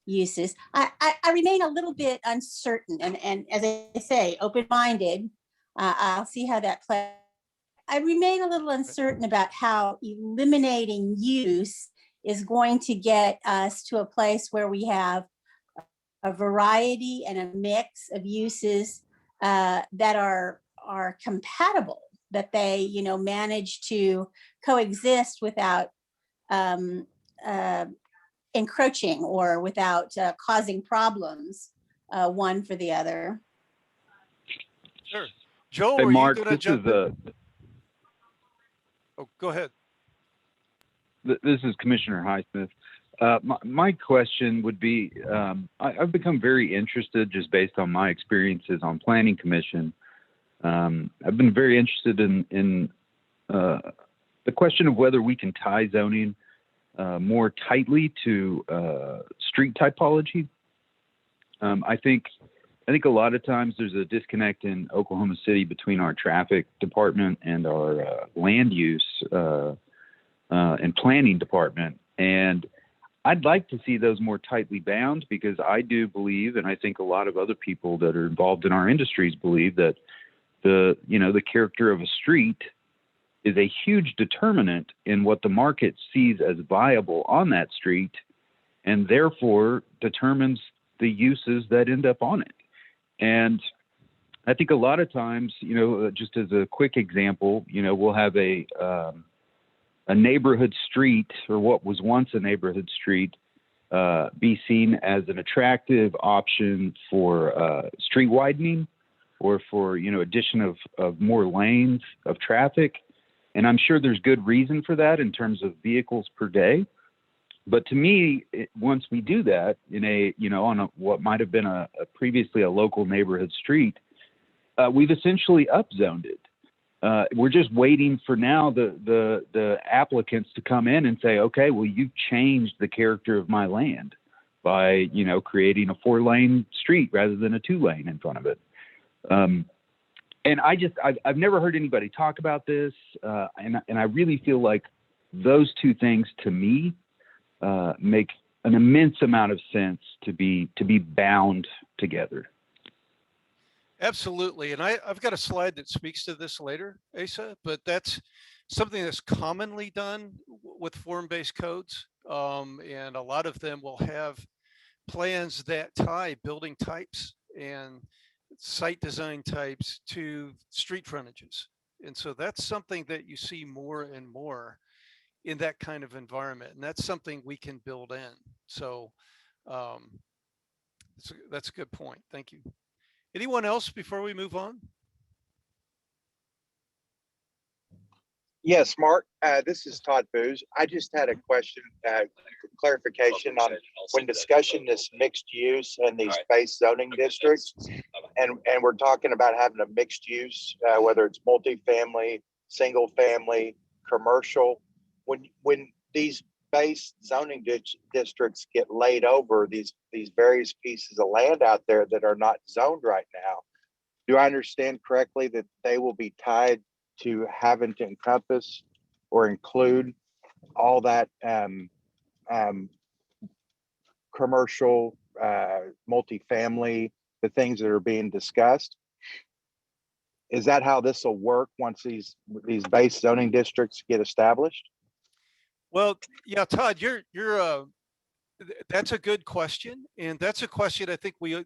uses. I remain a little bit uncertain, and as I say, open-minded. I'll see how that plays. I remain a little uncertain about how eliminating use is going to get us to a place where we have a variety and a mix of uses that are compatible, that they manage to coexist without encroaching or without causing problems one for the other. Sure. Joel, Hey, were Mark, you going to jump in? Oh, go ahead. This is Commissioner Highsmith. My question would be, I've become very interested just based on my experiences on Planning Commission. I've been very interested in the question of whether we can tie zoning more tightly to street typology. I think a lot of times there's a disconnect in Oklahoma City between our traffic department and our land use and planning department. And I'd like to see those more tightly bound, because I do believe, and I think a lot of other people that are involved in our industries believe, that the character of a street is a huge determinant in what the market sees as viable on that street, and therefore determines the uses that end up on it. And I think a lot of times, just as a quick example, we'll have a neighborhood street, or what was once a neighborhood street, be seen as an attractive option for street widening, or for addition of more lanes of traffic. And I'm sure there's good reason for that in terms of vehicles per day. But to me, once we do that on what might have been a previously a local neighborhood street, we've essentially upzoned it. We're just waiting for now the applicants to come in and say, okay, well, you've changed the character of my land by creating a 4-lane street rather than a 2-lane in front of it. And I've never heard anybody talk about this, and I really feel like those two things to me make an immense amount of sense to be bound together. Absolutely. And I've got a slide that speaks to this later, Asa, but that's something that's commonly done with form-based codes. And a lot of them will have plans that tie building types and site design types to street frontages. And so that's something that you see more and more in that kind of environment. And that's something we can build in. So that's a good point. Thank you. Anyone else before we move on? Yes, Mark, this is Todd Booz. I just had a question, clarification on when discussing this mixed use and these base zoning districts, and we're talking about having a mixed use, whether it's multifamily, single family, commercial. When these base zoning districts get laid over, these various pieces of land out there that are not zoned right now, do I understand correctly that they will be tied to having to encompass or include all that commercial, multifamily, the things that are being discussed? Is that how this will work once these base zoning districts get established? Well, yeah, Todd, that's a good question. And that's a question I think I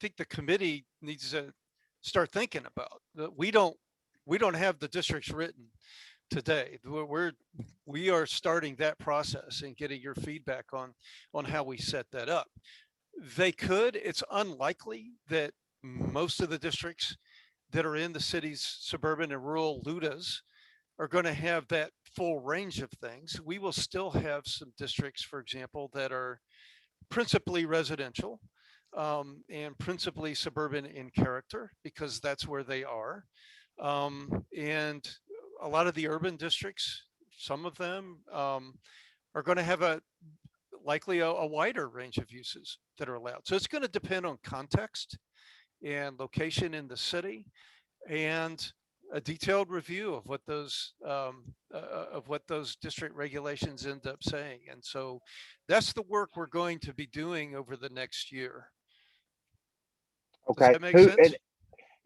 think the committee needs to start thinking about. We don't have the districts written today. We are starting that process and getting your feedback on how we set that up. It's unlikely that most of the districts that are in the city's suburban and rural LUDAs are going to have that full range of things. We will still have some districts, for example, that are principally residential and principally suburban in character, because that's where they are. And a lot of the urban districts, some of them are going to have likely a wider range of uses that are allowed. So it's going to depend on context and location in the city, and a detailed review of what those district regulations end up saying. And so that's the work we're going to be doing over the next year. Okay. Does that make sense?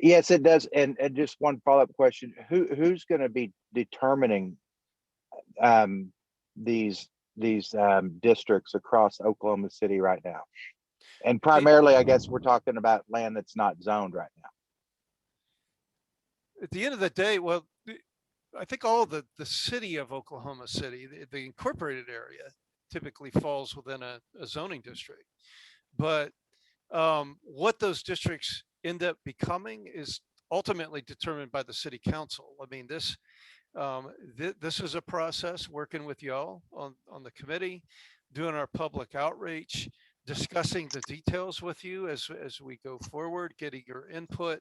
Yes, it does. And just one follow-up question: who's going to be determining these districts across Oklahoma City right now? And primarily, I guess we're talking about land that's not zoned right now. At the end of the day, well, I think all the city of Oklahoma City, the incorporated area, typically falls within a zoning district. But what those districts end up becoming is ultimately determined by the city council. I mean, this is a process, working with y'all on the committee, doing our public outreach, discussing the details with you as we go forward, getting your input,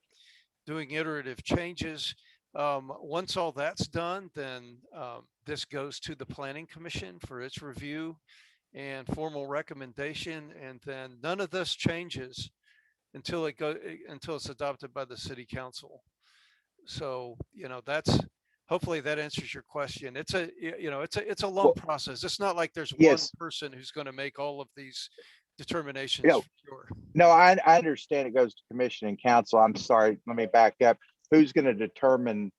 doing iterative changes. Once all that's done, then this goes to the Planning Commission for its review and formal recommendation. And then none of this changes until it's adopted by the city council. So, hopefully that answers your question. It's a long process. It's not like there's one person who's going to make all of these determinations. Sure. No, I understand it goes to commission and council. I'm sorry, let me back up. Who's going to determine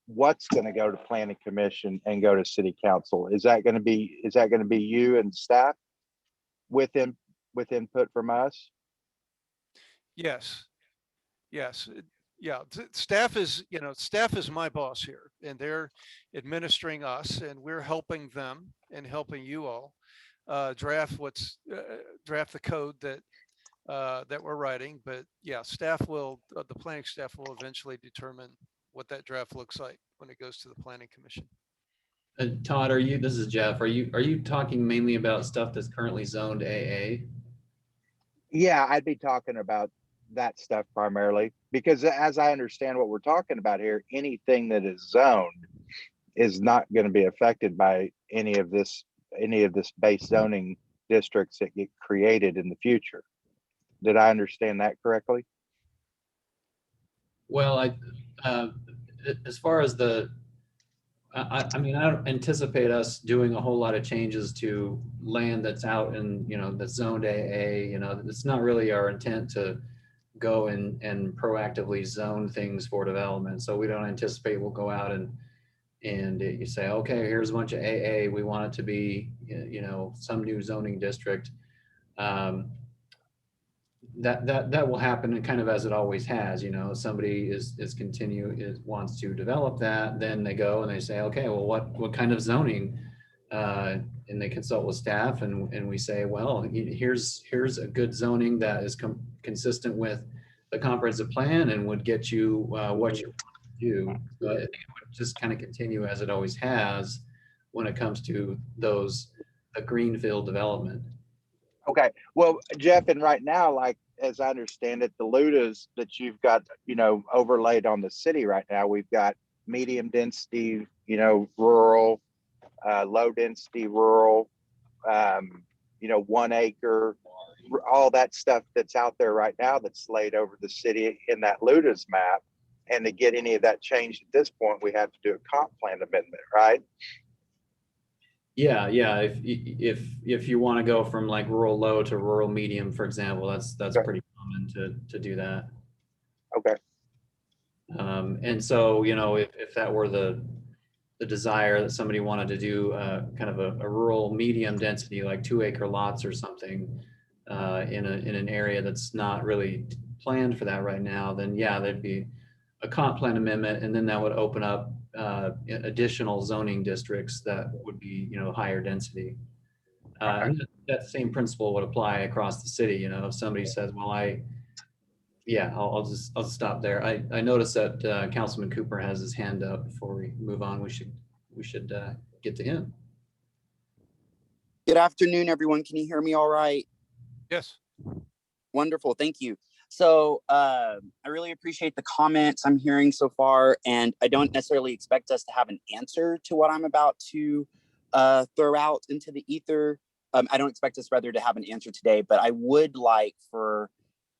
what's going to go to planning commission and go to city council? Is that going to be you and staff with input from us? Yes. Yeah. Staff is my boss here, and they're administering us, and we're helping them and helping you all draft the code that we're writing. But yeah, the planning staff will eventually determine what that draft looks like when it goes to the planning commission. Todd, this is Jeff. Are you talking mainly about stuff that's currently zoned AA? Yeah, I'd be talking about that stuff primarily, because as I understand what we're talking about here, anything that is zoned is not going to be affected by any of this base zoning districts that get created in the future. Did I understand that correctly? Well, as far as I mean, I don't anticipate us doing a whole lot of changes to land that's out in, that's zoned AA. It's not really our intent to go and proactively zone things for development. So we don't anticipate we'll go out and you say, okay, here's a bunch of AA. We want it to be, some new zoning district. That will happen, and kind of as it always has. Somebody wants to develop that, then they go and they say, okay, well, what kind of zoning? And they consult with staff, and we say, well, here's a good zoning that is consistent with the comprehensive plan and would get you what you want to do. So I think it would just kind of continue as it always has when it comes to a greenfield development. Okay, well, Jeff, and right now, like, as I understand it, the LUDAs that you've got, overlaid on the city right now, we've got medium density, rural, low density rural, 1 acre, all that stuff that's out there right now that's laid over the city in that LUDA's map. And to get any of that changed at this point, we have to do a comp plan amendment, right? Yeah, yeah. If you want to go from like rural low to rural medium, for example, that's Okay. pretty common to do that. Okay. And so, if that were the desire that somebody wanted to do kind of a rural medium density, like 2 acre lots or something in an area that's not really planned for that right now, then yeah, there'd be a comp plan amendment, and then that would open up additional zoning districts that would be, higher density. And that same principle would apply across the city. If somebody says, well, I'll just stop there. I noticed that Councilman Cooper has his hand up. Before we move on, we should get to him. Good afternoon, everyone. Can you hear me all right? Yes. Wonderful. Thank you. So I really appreciate the comments I'm hearing so far, and I don't necessarily expect us to have an answer to what I'm about to throw out into the ether. I don't expect us rather to have an answer today, but I would like for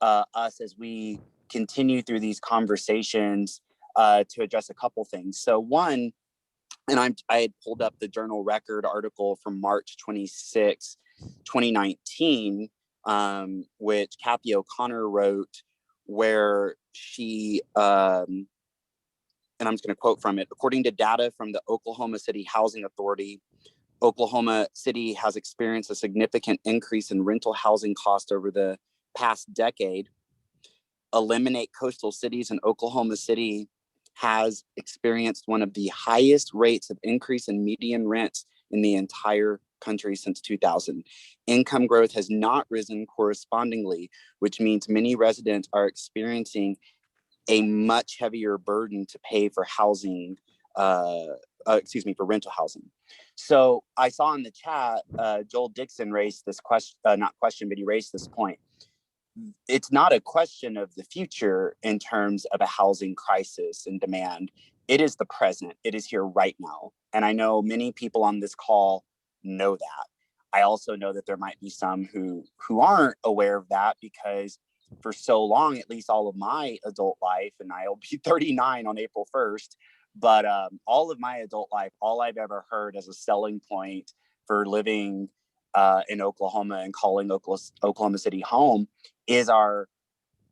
us, as we continue through these conversations, to address a couple things. So one, and I had pulled up the Journal Record article from March 26, 2019, which Kathy O'Connor wrote, where she, and I'm just going to quote from it, according to data from the Oklahoma City Housing Authority, Oklahoma City has experienced a significant increase in rental housing costs over the past decade. Eliminate coastal cities, and Oklahoma City has experienced one of the highest rates of increase in median rents in the entire country since 2000. Income growth has not risen correspondingly, which means many residents are experiencing a much heavier burden to pay for housing, for rental housing. So I saw in the chat, Joel Dixon raised this question, not question, but he raised this point. It's not a question of the future in terms of a housing crisis and demand. It is the present. It is here right now. And I know many people on this call know that. I also know that there might be some who aren't aware of that, because for so long, at least all of my adult life, and I'll be 39 on April 1st, but all of my adult life, all I've ever heard as a selling point for living in Oklahoma and calling Oklahoma City home is our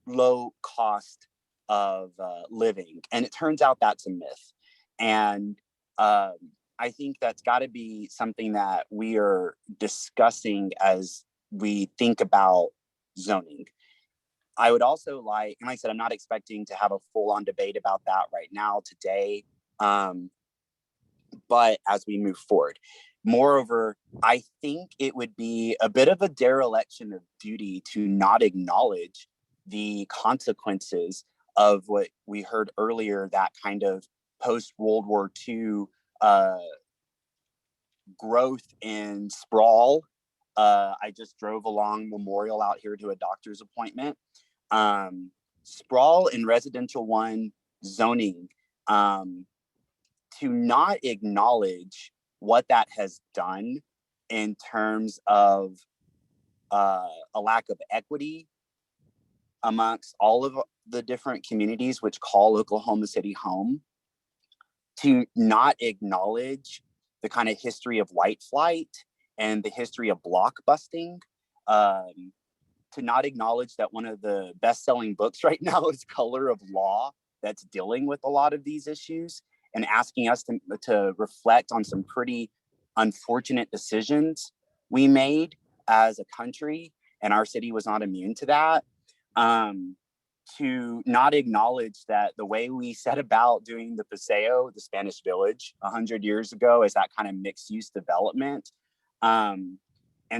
low cost of living. And it turns out that's a myth. And I think that's got to be something that we are discussing as we think about zoning. I would also like, and like I said, I'm not expecting to have a full-on debate about that right now today, but as we move forward. Moreover, I think it would be a bit of a dereliction of duty to not acknowledge the consequences of what we heard earlier, that kind of post-World War II growth in sprawl. I just drove along Memorial out here to a doctor's appointment. Sprawl in residential one zoning, to not acknowledge what that has done in terms of a lack of equity amongst all of the different communities which call Oklahoma City home, to not acknowledge the kind of history of white flight and the history of block busting, to not acknowledge that one of the best-selling books right now is Color of Law, that's dealing with a lot of these issues and asking us to reflect on some pretty unfortunate decisions we made as a country, and our city was not immune to that. To not acknowledge that the way we set about doing the Paseo, the Spanish Village, 100 years ago, is that kind of mixed-use development, and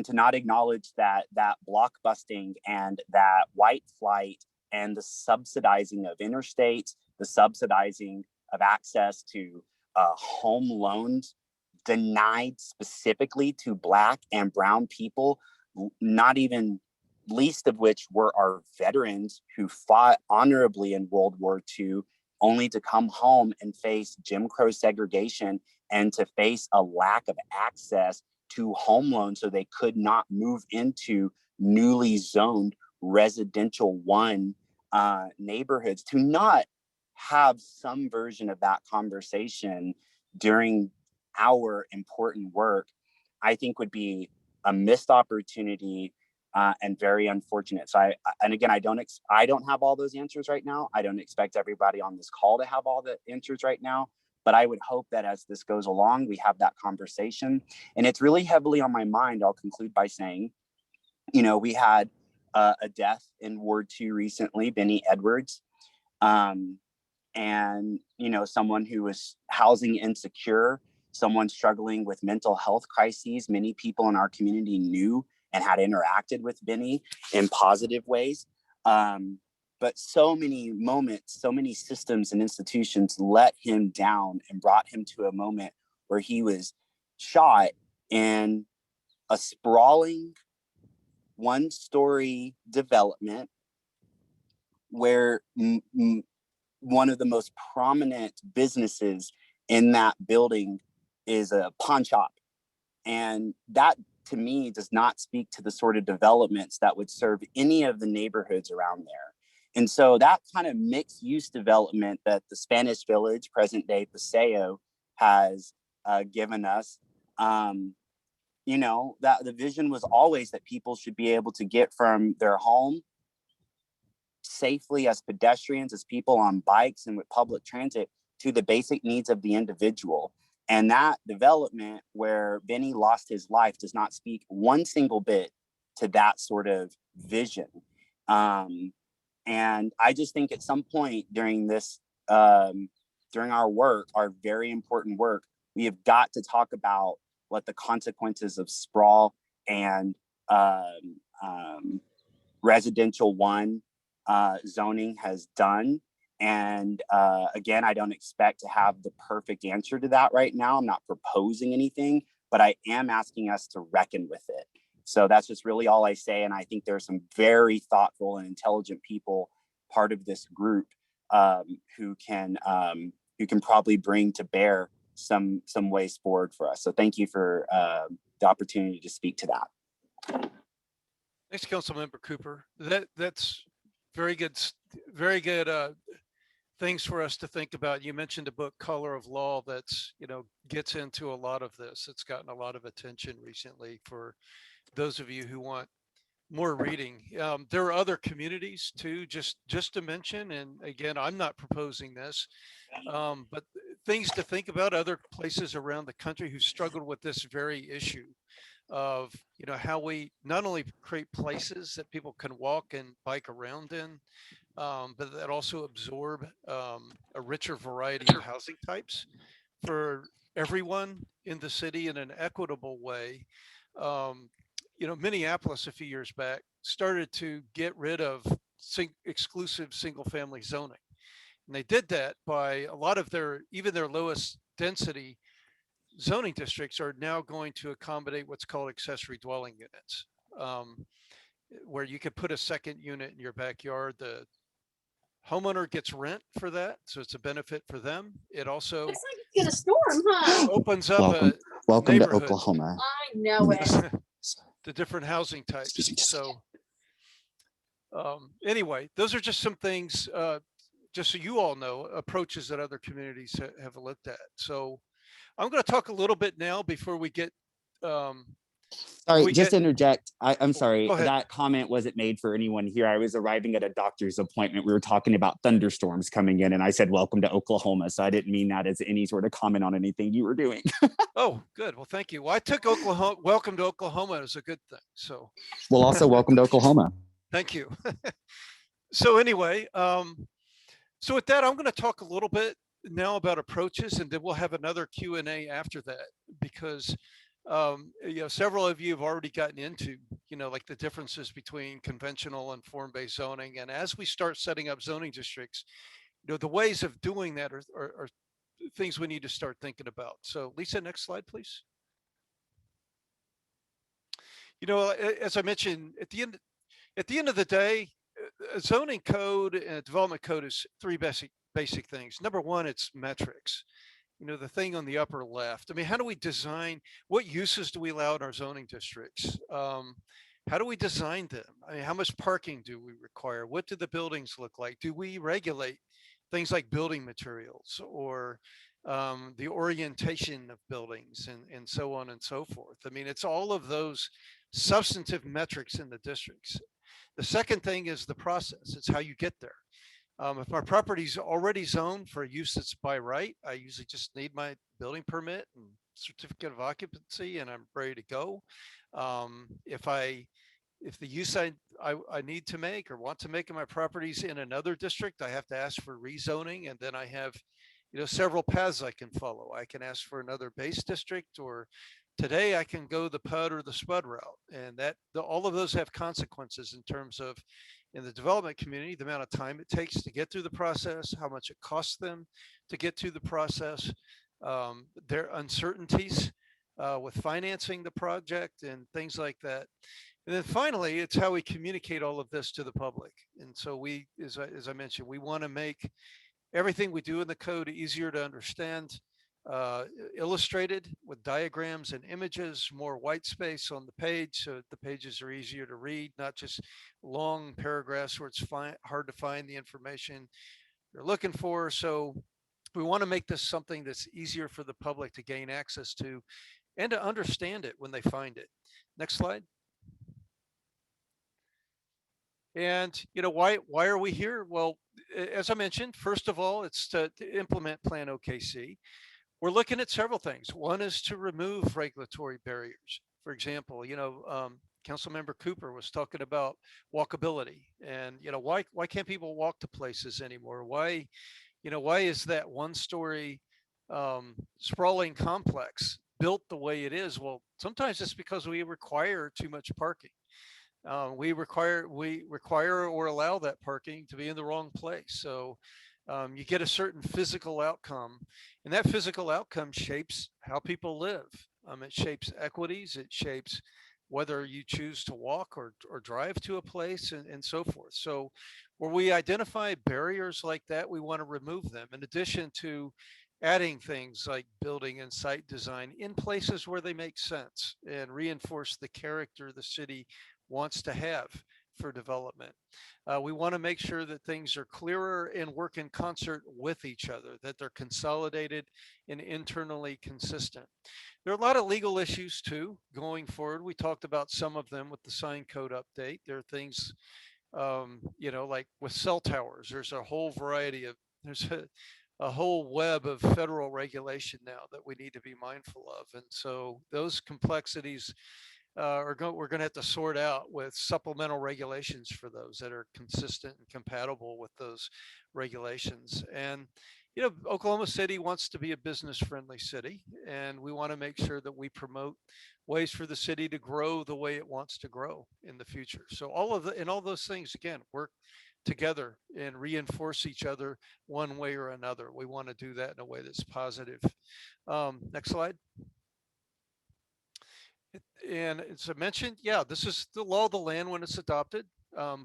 to not acknowledge that block busting and that white flight and the subsidizing of interstates, the subsidizing of access to home loans denied specifically to Black and brown people, not even least of which were our veterans who fought honorably in World War II only to come home and face Jim Crow segregation and to face a lack of access to home loans, so they could not move into newly zoned residential one neighborhoods. To not have some version of that conversation during our important work, I think would be a missed opportunity and very unfortunate. So I don't have all those answers right now. I don't expect everybody on this call to have all the answers right now, but I would hope that as this goes along, we have that conversation. And it's really heavily on my mind. I'll conclude by saying, you know, we had a death in Ward 2 recently, Benny Edwards. And, you know, someone who was housing insecure, someone struggling with mental health crises. Many people in our community knew and had interacted with Benny in positive ways. But so many moments, so many systems and institutions let him down and brought him to a moment where he was shot in a sprawling one-story development where one of the most prominent businesses in that building is a pawn shop. And that, to me, does not speak to the sort of developments that would serve any of the neighborhoods around there. And so that kind of mixed use development that the Spanish Village, present day Paseo, has given us, you know, that the vision was always that people should be able to get from their home safely as pedestrians, as people on bikes and with public transit, to the basic needs of the individual. And that development where Benny lost his life does not speak one single bit to that sort of vision. And I just think at some point during this, during our work, our very important work, we have got to talk about what the consequences of sprawl and residential one zoning has done. And again, I don't expect to have the perfect answer to that right now. I'm not proposing anything, but I am asking us to reckon with it. So that's just really all I say. And I think there are some very thoughtful and intelligent people part of this group who can probably bring to bear some ways forward for us. So thank you for the opportunity to speak to that. Thanks, Councilmember Cooper. That's very good things for us to think about. You mentioned a book, Color of Law, that's, you know, gets into a lot of this. It's gotten a lot of attention recently for those of you who want more reading. There are other communities too, just to mention, and again, I'm not proposing this, but things to think about, other places around the country who struggled with this very issue of, you know, how we not only create places that people can walk and bike around in, but that also absorb a richer variety of housing types for everyone in the city in an equitable way. You know, Minneapolis a few years back started to get rid of exclusive single family zoning. And they did that by a lot of even their lowest density zoning districts are now going to accommodate what's called accessory dwelling units, where you could put a second unit in your backyard. The homeowner gets rent for that, so it's a benefit for them. It also Get a storm, huh? opens up Welcome to neighborhood Oklahoma. I know it. to different housing types. So anyway, those are just some things, just so you all know, approaches that other communities have looked at. So I'm going to talk a little bit now before we get. Sorry, just interject. I'm sorry. Go ahead. That comment wasn't made for anyone here. I was arriving at a doctor's appointment. We were talking about thunderstorms coming in, and I said, "Welcome to Oklahoma." So I didn't mean that as any sort of comment on anything you were doing. Oh, good. Well, thank you. Well, I took Oklahoma. Welcome to Oklahoma as a good thing. So. Well, also welcome to Oklahoma. Thank you. So anyway, so with that, I'm going to talk a little bit now about approaches, and then we'll have another Q&A after that, because you know, several of you have already gotten into, you know, like the differences between conventional and form-based zoning. And as we start setting up zoning districts, you know, the ways of doing that are things we need to start thinking about. So Lisa, next slide, please. You know, as I mentioned, at the end of the day, a zoning code and a development code is three basic things. Number one, it's metrics. You know, the thing on the upper left. I mean, how do we design, what uses do we allow in our zoning districts? How do we design them? I mean, how much parking do we require? What do the buildings look like? Do we regulate things like building materials or the orientation of buildings and so on and so forth? I mean, it's all of those substantive metrics in the districts. The second thing is the process. It's how you get there. If my property's already zoned for a use that's by right, I usually just need my building permit and certificate of occupancy and I'm ready to go. If the use I need to make or want to make in my properties in another district, I have to ask for rezoning, and then I have, you know, several paths I can follow. I can ask for another base district, or today I can go the PUD or the SPUD route, and all of those have consequences in terms of, in the development community, the amount of time it takes to get through the process, how much it costs them to get through the process, their uncertainties with financing the project and things like that. And then finally, it's how we communicate all of this to the public. And so we, as I mentioned, we want to make everything we do in the code easier to understand, illustrated with diagrams and images, more white space on the page so the pages are easier to read, not just long paragraphs where it's hard to find the information you're looking for. So we want to make this something that's easier for the public to gain access to and to understand it when they find it. Next slide. And, you know, why are we here? Well, as I mentioned, first of all, it's to implement Plan OKC. We're looking at several things. One is to remove regulatory barriers. For example, you know, Councilmember Cooper was talking about walkability, and, you know, why can't people walk to places anymore? Why is that one-story sprawling complex built the way it is? Well, sometimes it's because we require too much parking. We require or allow that parking to be in the wrong place. So you get a certain physical outcome, and that physical outcome shapes how people live. It shapes equities, it shapes whether you choose to walk or drive to a place and so forth. So where we identify barriers like that, we want to remove them, in addition to adding things like building and site design in places where they make sense and reinforce the character the city wants to have for development. We want to make sure that things are clearer and work in concert with each other, that they're consolidated and internally consistent. There are a lot of legal issues too going forward. We talked about some of them with the sign code update. There are things, you know, like with cell towers, there's a whole variety of, there's a whole web of federal regulation now that we need to be mindful of. And so those complexities we're going to have to sort out with supplemental regulations for those that are consistent and compatible with those regulations. And, you know, Oklahoma City wants to be a business friendly city, and we want to make sure that we promote ways for the city to grow the way it wants to grow in the future. So all those things, again, work together and reinforce each other one way or another. We want to do that in a way that's positive. Next slide. And as I mentioned, yeah, this is the law of the land when it's adopted,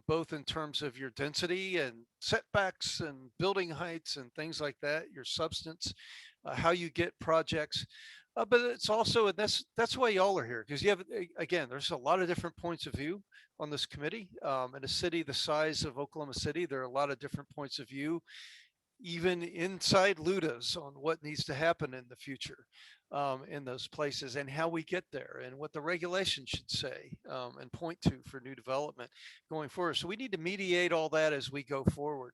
both in terms of your density and setbacks and building heights and things like that, your substance, how you get projects. But it's also, and that's why y'all are here, because you have, again, there's a lot of different points of view on this committee. In a city the size of Oklahoma City, there are a lot of different points of view, even inside LUDAs, on what needs to happen in the future in those places and how we get there and what the regulation should say and point to for new development going forward. So we need to mediate all that as we go forward,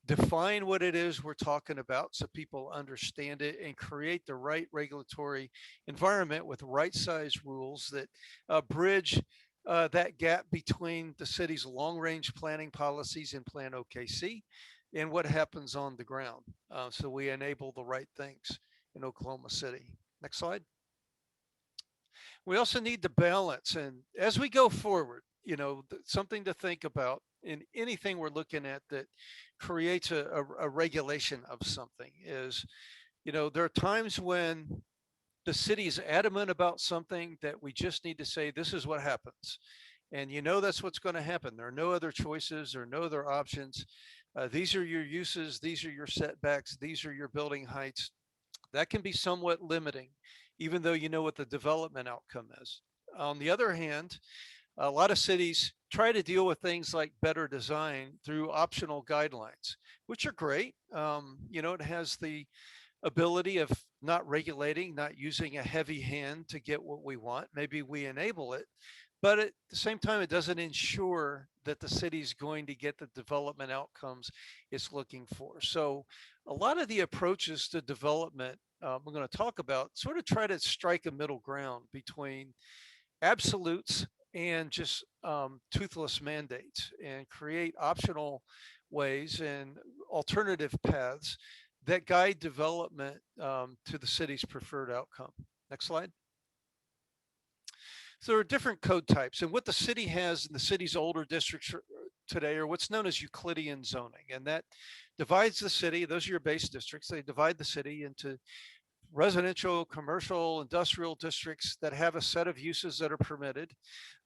define what it is we're talking about so people understand it, and create the right regulatory environment with right size rules that bridge that gap between the city's long range planning policies and Plan OKC and what happens on the ground. So we enable the right things in Oklahoma City. Next slide. We also need to balance, and as we go forward, you know, something to think about in anything we're looking at that creates a regulation of something is, you know, there are times when the city is adamant about something that we just need to say, this is what happens. And you know that's what's going to happen. There are no other choices or no other options. These are your uses. These are your setbacks. These are your building heights. That can be somewhat limiting, even though you know what the development outcome is. On the other hand, a lot of cities try to deal with things like better design through optional guidelines, which are great. You know, it has the ability of not regulating, not using a heavy hand to get what we want. Maybe we enable it, but at the same time, it doesn't ensure that the city's going to get the development outcomes it's looking for. So a lot of the approaches to development we're going to talk about sort of try to strike a middle ground between absolutes and just toothless mandates, and create optional ways and alternative paths that guide development to the city's preferred outcome. Next slide. So there are different code types, and what the city has in the city's older districts today are what's known as Euclidean zoning, and that divides the city. Those are your base districts. They divide the city into residential, commercial, industrial districts that have a set of uses that are permitted.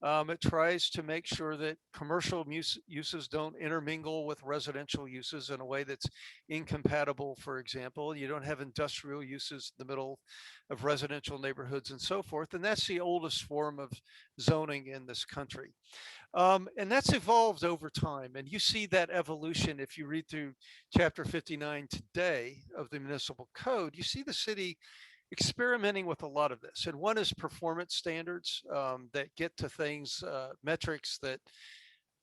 It tries to make sure that commercial uses don't intermingle with residential uses in a way that's incompatible. For example, you don't have industrial uses in the middle of residential neighborhoods and so forth. And that's the oldest form of zoning in this country. And that's evolved over time. And you see that evolution if you read through Chapter 59 today of the Municipal Code. You see the city experimenting with a lot of this. And one is performance standards that get to things, metrics that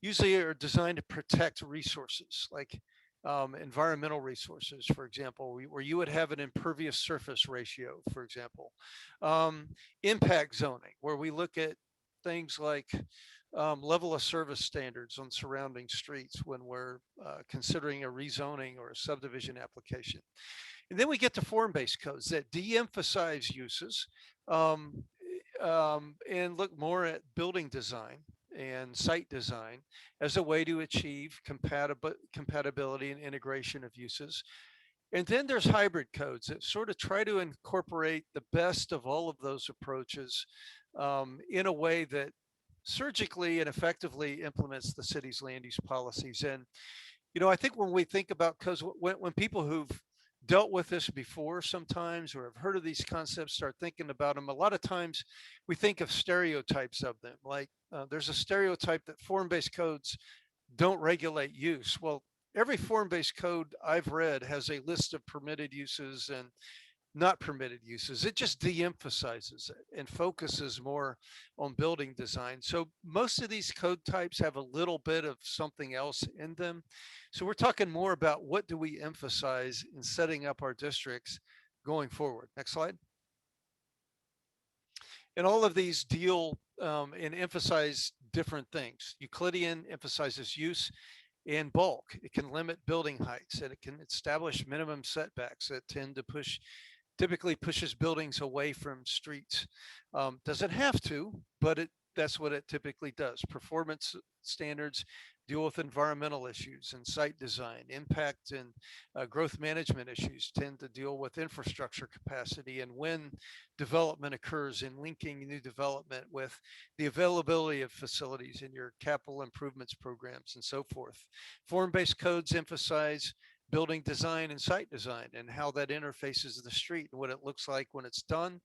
usually are designed to protect resources, like environmental resources, for example, where you would have an impervious surface ratio, for example. Impact zoning, where we look at things like level of service standards on surrounding streets when we're considering a rezoning or a subdivision application. And then we get to form-based codes that de-emphasize uses and look more at building design and site design as a way to achieve compatibility and integration of uses. And then there's hybrid codes that sort of try to incorporate the best of all of those approaches in a way that surgically and effectively implements the city's land use policies. And, you know, I think when we think about codes, when people who've dealt with this before sometimes or have heard of these concepts start thinking about them, a lot of times we think of stereotypes of them. Like there's a stereotype that form-based codes don't regulate use. Well, every form-based code I've read has a list of permitted uses and not permitted uses. It just de-emphasizes it and focuses more on building design. So most of these code types have a little bit of something else in them. So we're talking more about what do we emphasize in setting up our districts going forward. Next slide. And all of these deal and emphasize different things. Euclidean emphasizes use and bulk. It can limit building heights, and it can establish minimum setbacks that tend to typically pushes buildings away from streets. Doesn't have to, but that's what it typically does. Performance standards deal with environmental issues and site design. Impact and growth management issues tend to deal with infrastructure capacity and when development occurs, in linking new development with the availability of facilities in your capital improvements programs and so forth. Form-based codes emphasize building design and site design and how that interfaces the street and what it looks like when it's done.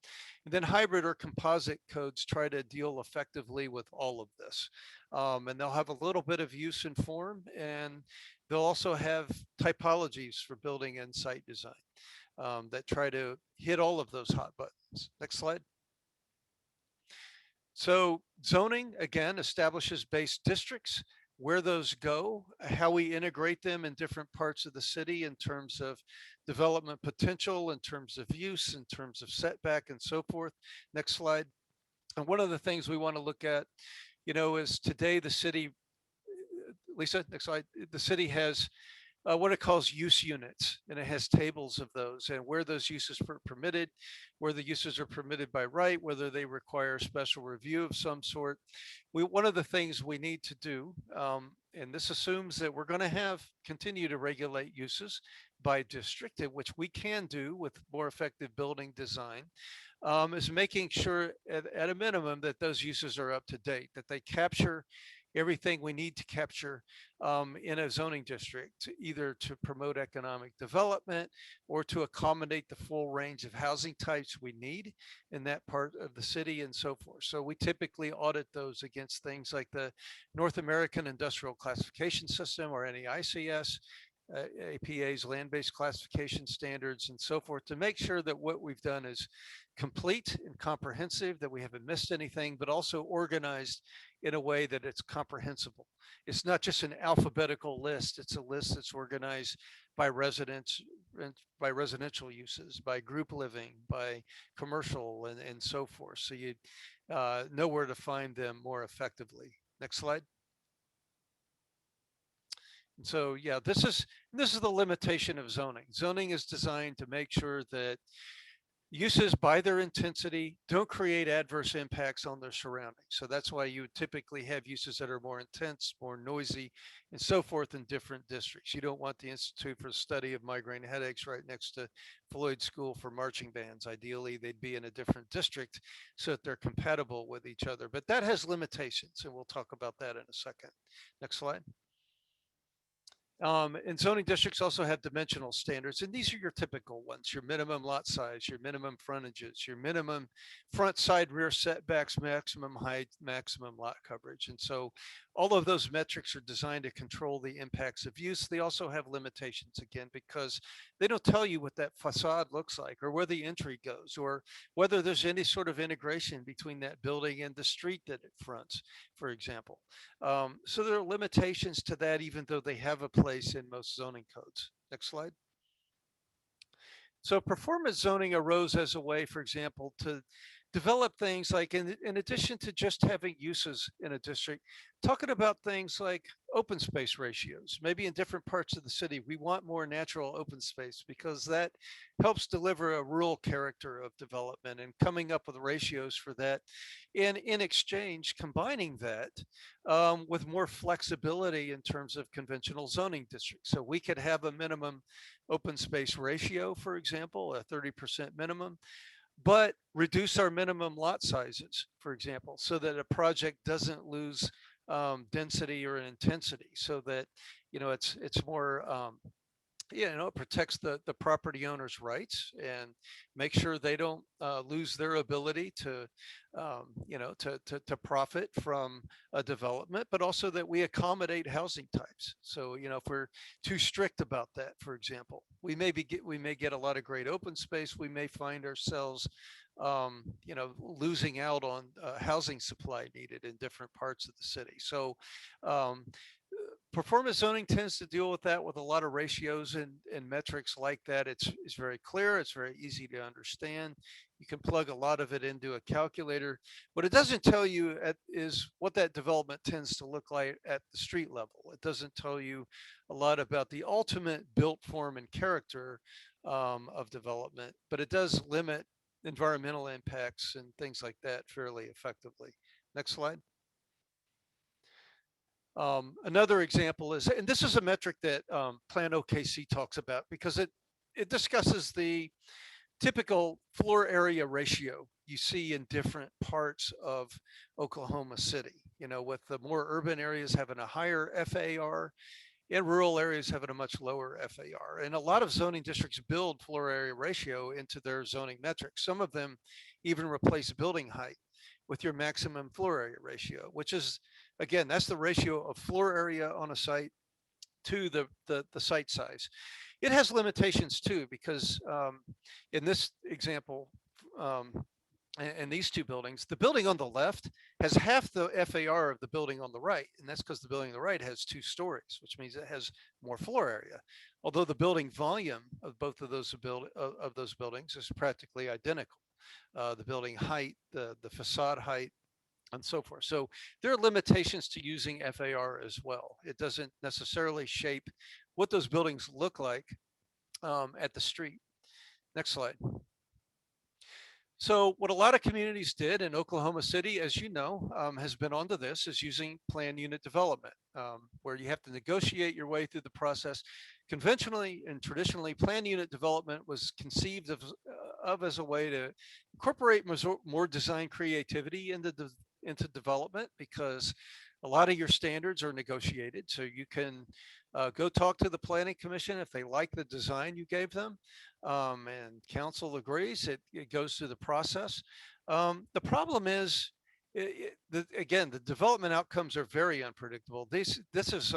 And then hybrid or composite codes try to deal effectively with all of this. And they'll have a little bit of use and form, and they'll also have typologies for building and site design that try to hit all of those hot buttons. Next slide. So zoning, again, establishes base districts, where those go, how we integrate them in different parts of the city in terms of development potential, in terms of use, in terms of setback and so forth. Next slide. And one of the things we want to look at, you know, is today the city, Lisa, next slide, the city has what it calls use units, and it has tables of those and where those uses are permitted, where the uses are permitted by right, whether they require special review of some sort. One of the things we need to do And this assumes that we're going to continue to regulate uses by district, which we can do with more effective building design, is making sure at a minimum that those uses are up to date, that they capture everything we need to capture in a zoning district, either to promote economic development or to accommodate the full range of housing types we need in that part of the city and so forth. So we typically audit those against things like the North American Industrial Classification System, or NEICS, APA's land-based classification standards and so forth, to make sure that what we've done is complete and comprehensive, that we haven't missed anything, but also organized in a way that it's comprehensible. It's not just an alphabetical list, it's a list that's organized by residents, by residential uses, by group living, by commercial, and so forth. So you know where to find them more effectively. Next slide. And so, yeah, this is the limitation of zoning. Zoning is designed to make sure that uses by their intensity don't create adverse impacts on their surroundings. So that's why you would typically have uses that are more intense, more noisy, and so forth in different districts. You don't want the Institute for the Study of Migraine Headaches right next to Floyd School for marching bands. Ideally, they'd be in a different district so that they're compatible with each other. But that has limitations, and we'll talk about that in a second. Next slide. And zoning districts also have dimensional standards, and these are your typical ones: your minimum lot size, your minimum frontages, your minimum front, side, rear setbacks, maximum height, maximum lot coverage. And so all of those metrics are designed to control the impacts of use. They also have limitations, again, because they don't tell you what that facade looks like, or where the entry goes, or whether there's any sort of integration between that building and the street that it fronts, for example. So there are limitations to that, even though they have a place in most zoning codes. Next slide. So performance zoning arose as a way, for example, to develop things like, in addition to just having uses in a district, talking about things like open space ratios. Maybe in different parts of the city, we want more natural open space because that helps deliver a rural character of development, and coming up with ratios for that. And in exchange, combining that with more flexibility in terms of conventional zoning districts. So we could have a minimum open space ratio, for example, a 30% minimum, but reduce our minimum lot sizes, for example, so that a project doesn't lose density or intensity, so that, you know, it's more, it protects the property owner's rights and make sure they don't lose their ability to, to profit from a development, but also that we accommodate housing types. So, you know, if we're too strict about that, for example, we may get a lot of great open space. We may find ourselves, losing out on housing supply needed in different parts of the city. So, performance zoning tends to deal with that with a lot of ratios and metrics like that. It's very clear. It's very easy to understand. You can plug a lot of it into a calculator. What it doesn't tell you is what that development tends to look like at the street level. It doesn't tell you a lot about the ultimate built form and character of development, but it does limit environmental impacts and things like that fairly effectively. Next slide. Another example is, and this is a metric that Plan OKC talks about, because it discusses the typical floor area ratio you see in different parts of Oklahoma City, you know, with the more urban areas having a higher FAR and rural areas having a much lower FAR. And a lot of zoning districts build floor area ratio into their zoning metrics. Some of them even replace building height with your maximum floor area ratio, which is, again, that's the ratio of floor area on a site to the site size. It has limitations too, because in this example, and these two buildings, the building on the left has half the FAR of the building on the right. And that's because the building on the right has 2 stories, which means it has more floor area. Although the building volume of both of those buildings is practically identical. The building height, the facade height, and so forth. So there are limitations to using FAR as well. It doesn't necessarily shape what those buildings look like at the street. Next slide. So what a lot of communities did in Oklahoma City, as you know, has been onto this, is using plan unit development, where you have to negotiate your way through the process. Conventionally and traditionally, plan unit development was conceived of as a way to incorporate more design creativity into development, because a lot of your standards are negotiated. So you can go talk to the planning commission if they like the design you gave them, and council agrees, it goes through the process. The problem is, again, the development outcomes are very unpredictable. This is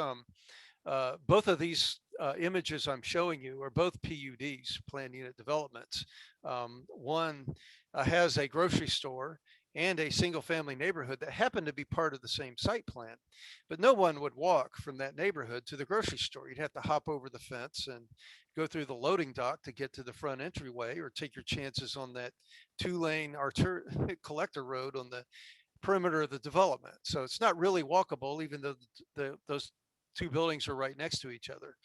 both of these images I'm showing you are both PUDs, plan unit developments. One has a grocery store and a single family neighborhood that happen to be part of the same site plan, but no one would walk from that neighborhood to the grocery store. You'd have to hop over the fence and go through the loading dock to get to the front entryway, or take your chances on that 2-lane collector road on the perimeter of the development. So it's not really walkable, even though those two buildings are right next to each other.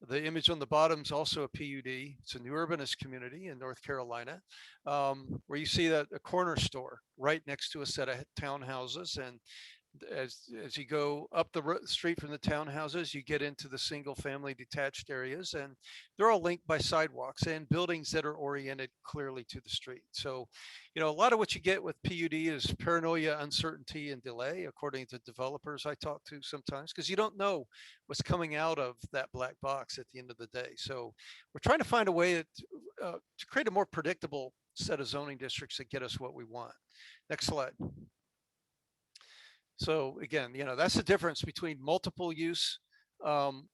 The image on the bottom is also a PUD. It's a new urbanist community in North Carolina, where you see that a corner store right next to a set of townhouses. And as you go up the street from the townhouses, you get into the single family detached areas, and they're all linked by sidewalks and buildings that are oriented clearly to the street. So, a lot of what you get with PUD is paranoia, uncertainty, and delay, according to developers I talk to sometimes, because you don't know what's coming out of that black box at the end of the day. So we're trying to find a way to create a more predictable set of zoning districts that get us what we want. Next slide. So again, that's the difference between multiple use,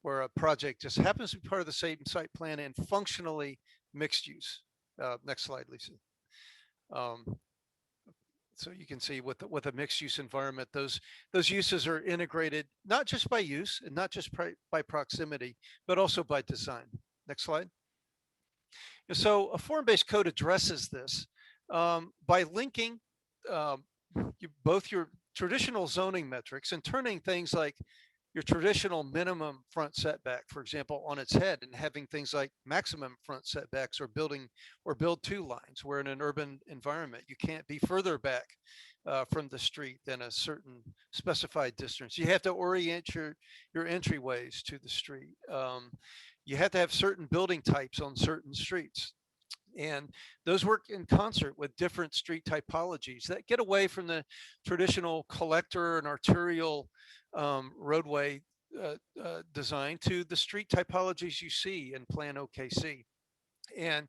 where a project just happens to be part of the same site plan, and functionally mixed use. Next slide, Lisa. So you can see with a mixed use environment, those uses are integrated, not just by use and not just by proximity, but also by design. Next slide. So a form-based code addresses this by linking both your traditional zoning metrics and turning things like your traditional minimum front setback, for example, on its head, and having things like maximum front setbacks, or build two lines, where in an urban environment you can't be further back from the street than a certain specified distance. You have to orient your entryways to the street. You have to have certain building types on certain streets. And those work in concert with different street typologies that get away from the traditional collector and arterial roadway design to the street typologies you see in Plan OKC. And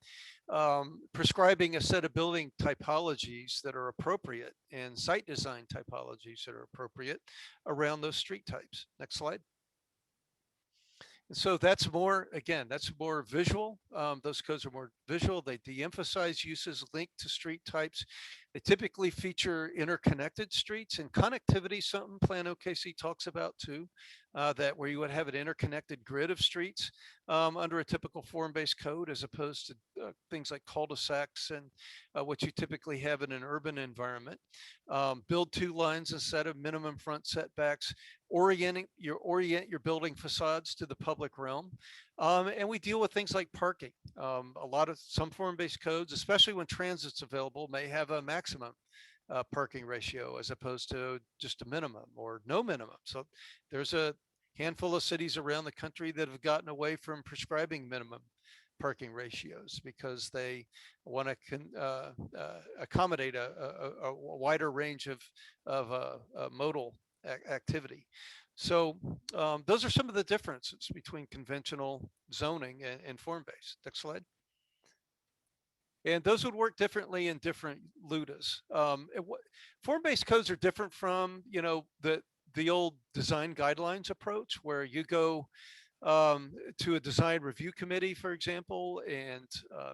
prescribing a set of building typologies that are appropriate, and site design typologies that are appropriate around those street types. Next slide. So that's more visual. Those codes are more visual. They de-emphasize uses linked to street types. They typically feature interconnected streets, and connectivity, something Plan OKC talks about too, that where you would have an interconnected grid of streets under a typical form-based code, as opposed to things like cul-de-sacs and what you typically have in an urban environment. Build two lines instead of minimum front setbacks. Orient your building facades to the public realm. And we deal with things like parking. Some form-based codes, especially when transit's available, may have a maximum parking ratio as opposed to just a minimum or no minimum. So there's a handful of cities around the country that have gotten away from prescribing minimum parking ratios because they want to accommodate a wider range of modal activity. So those are some of the differences between conventional zoning and form-based. Next slide. And those would work differently in different LUDAs. Form-based codes are different from, the old design guidelines approach, where you go to a design review committee, for example, and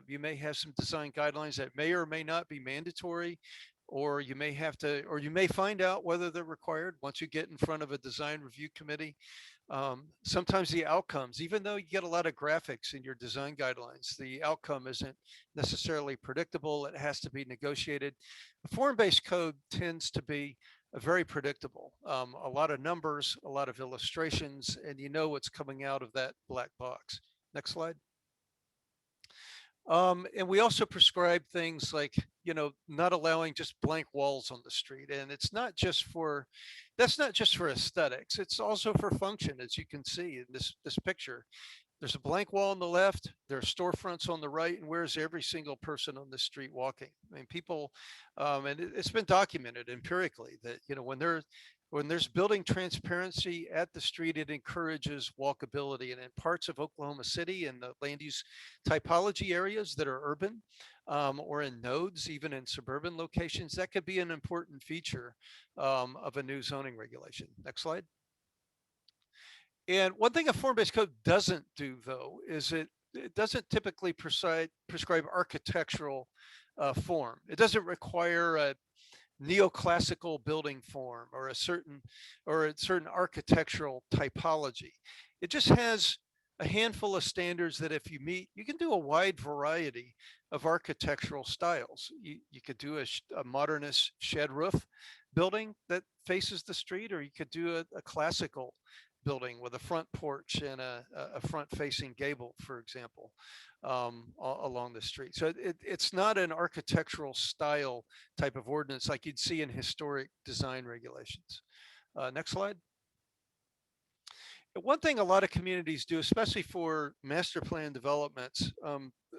you may have some design guidelines that may or may not be mandatory, or you may find out whether they're required once you get in front of a design review committee. Sometimes the outcomes, even though you get a lot of graphics in your design guidelines, the outcome isn't necessarily predictable. It has to be negotiated. A form-based code tends to be very predictable. A lot of numbers, a lot of illustrations, and you know what's coming out of that black box. Next slide. And we also prescribe things like, not allowing just blank walls on the street. And that's not just for aesthetics. It's also for function, as you can see in this picture. There's a blank wall on the left, there are storefronts on the right, and where's every single person on the street walking? I mean, people, and it's been documented empirically that, when there's building transparency at the street, it encourages walkability. And in parts of Oklahoma City and the land use typology areas that are urban, or in nodes, even in suburban locations, that could be an important feature of a new zoning regulation. Next slide. And one thing a form-based code doesn't do, though, is it doesn't typically prescribe architectural form. It doesn't require a neoclassical building form or a certain architectural typology. It just has a handful of standards that if you meet, you can do a wide variety of architectural styles. You could do a modernist shed roof building that faces the street, or you could do a classical building with a front porch and a front facing gable, for example, along the street. So it's not an architectural style type of ordinance like you'd see in historic design regulations. Next slide. One thing a lot of communities do, especially for master plan developments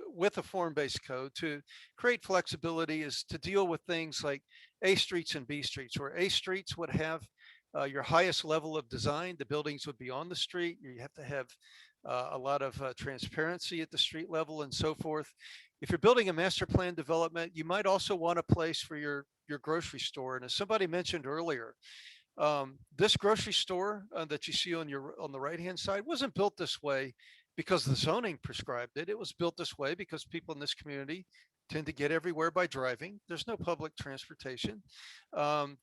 with a form-based code to create flexibility, is to deal with things like A streets and B streets, where A streets would have your highest level of design. The buildings would be on the street. You have to have a lot of transparency at the street level and so forth. If you're building a master plan development, you might also want a place for your grocery store. And as somebody mentioned earlier, this grocery store that you see on the right-hand side wasn't built this way because the zoning prescribed it. It was built this way because people in this community tend to get everywhere by driving. There's no public transportation.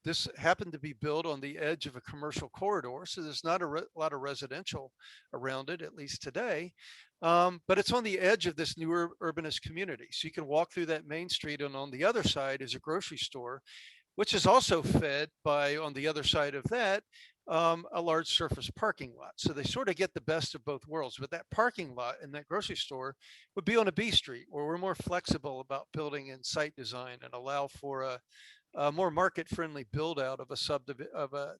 This happened to be built on the edge of a commercial corridor, so there's not a lot of residential around it, at least today. But it's on the edge of this newer urbanist community. So you can walk through that main street, and on the other side is a grocery store, which is also fed by, on the other side of that, a large surface parking lot. So they sort of get the best of both worlds. But that parking lot and that grocery store would be on a B street, where we're more flexible about building and site design and allow for a more market-friendly build out of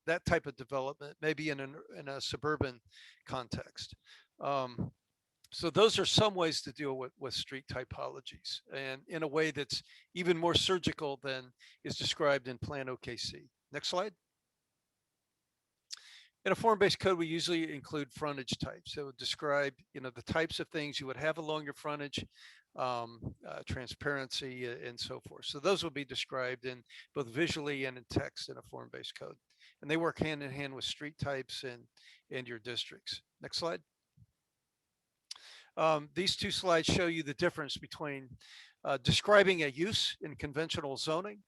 that type of development, maybe in a suburban context. So those are some ways to deal with street typologies, and in a way that's even more surgical than is described in Plan OKC. Next slide. In a form-based code, we usually include frontage types. So describe, the types of things you would have along your frontage, transparency, and so forth. So those will be described in both visually and in text in a form-based code. And they work hand in hand with street types and your districts. Next slide. These two slides show you the difference between describing a use in conventional zoning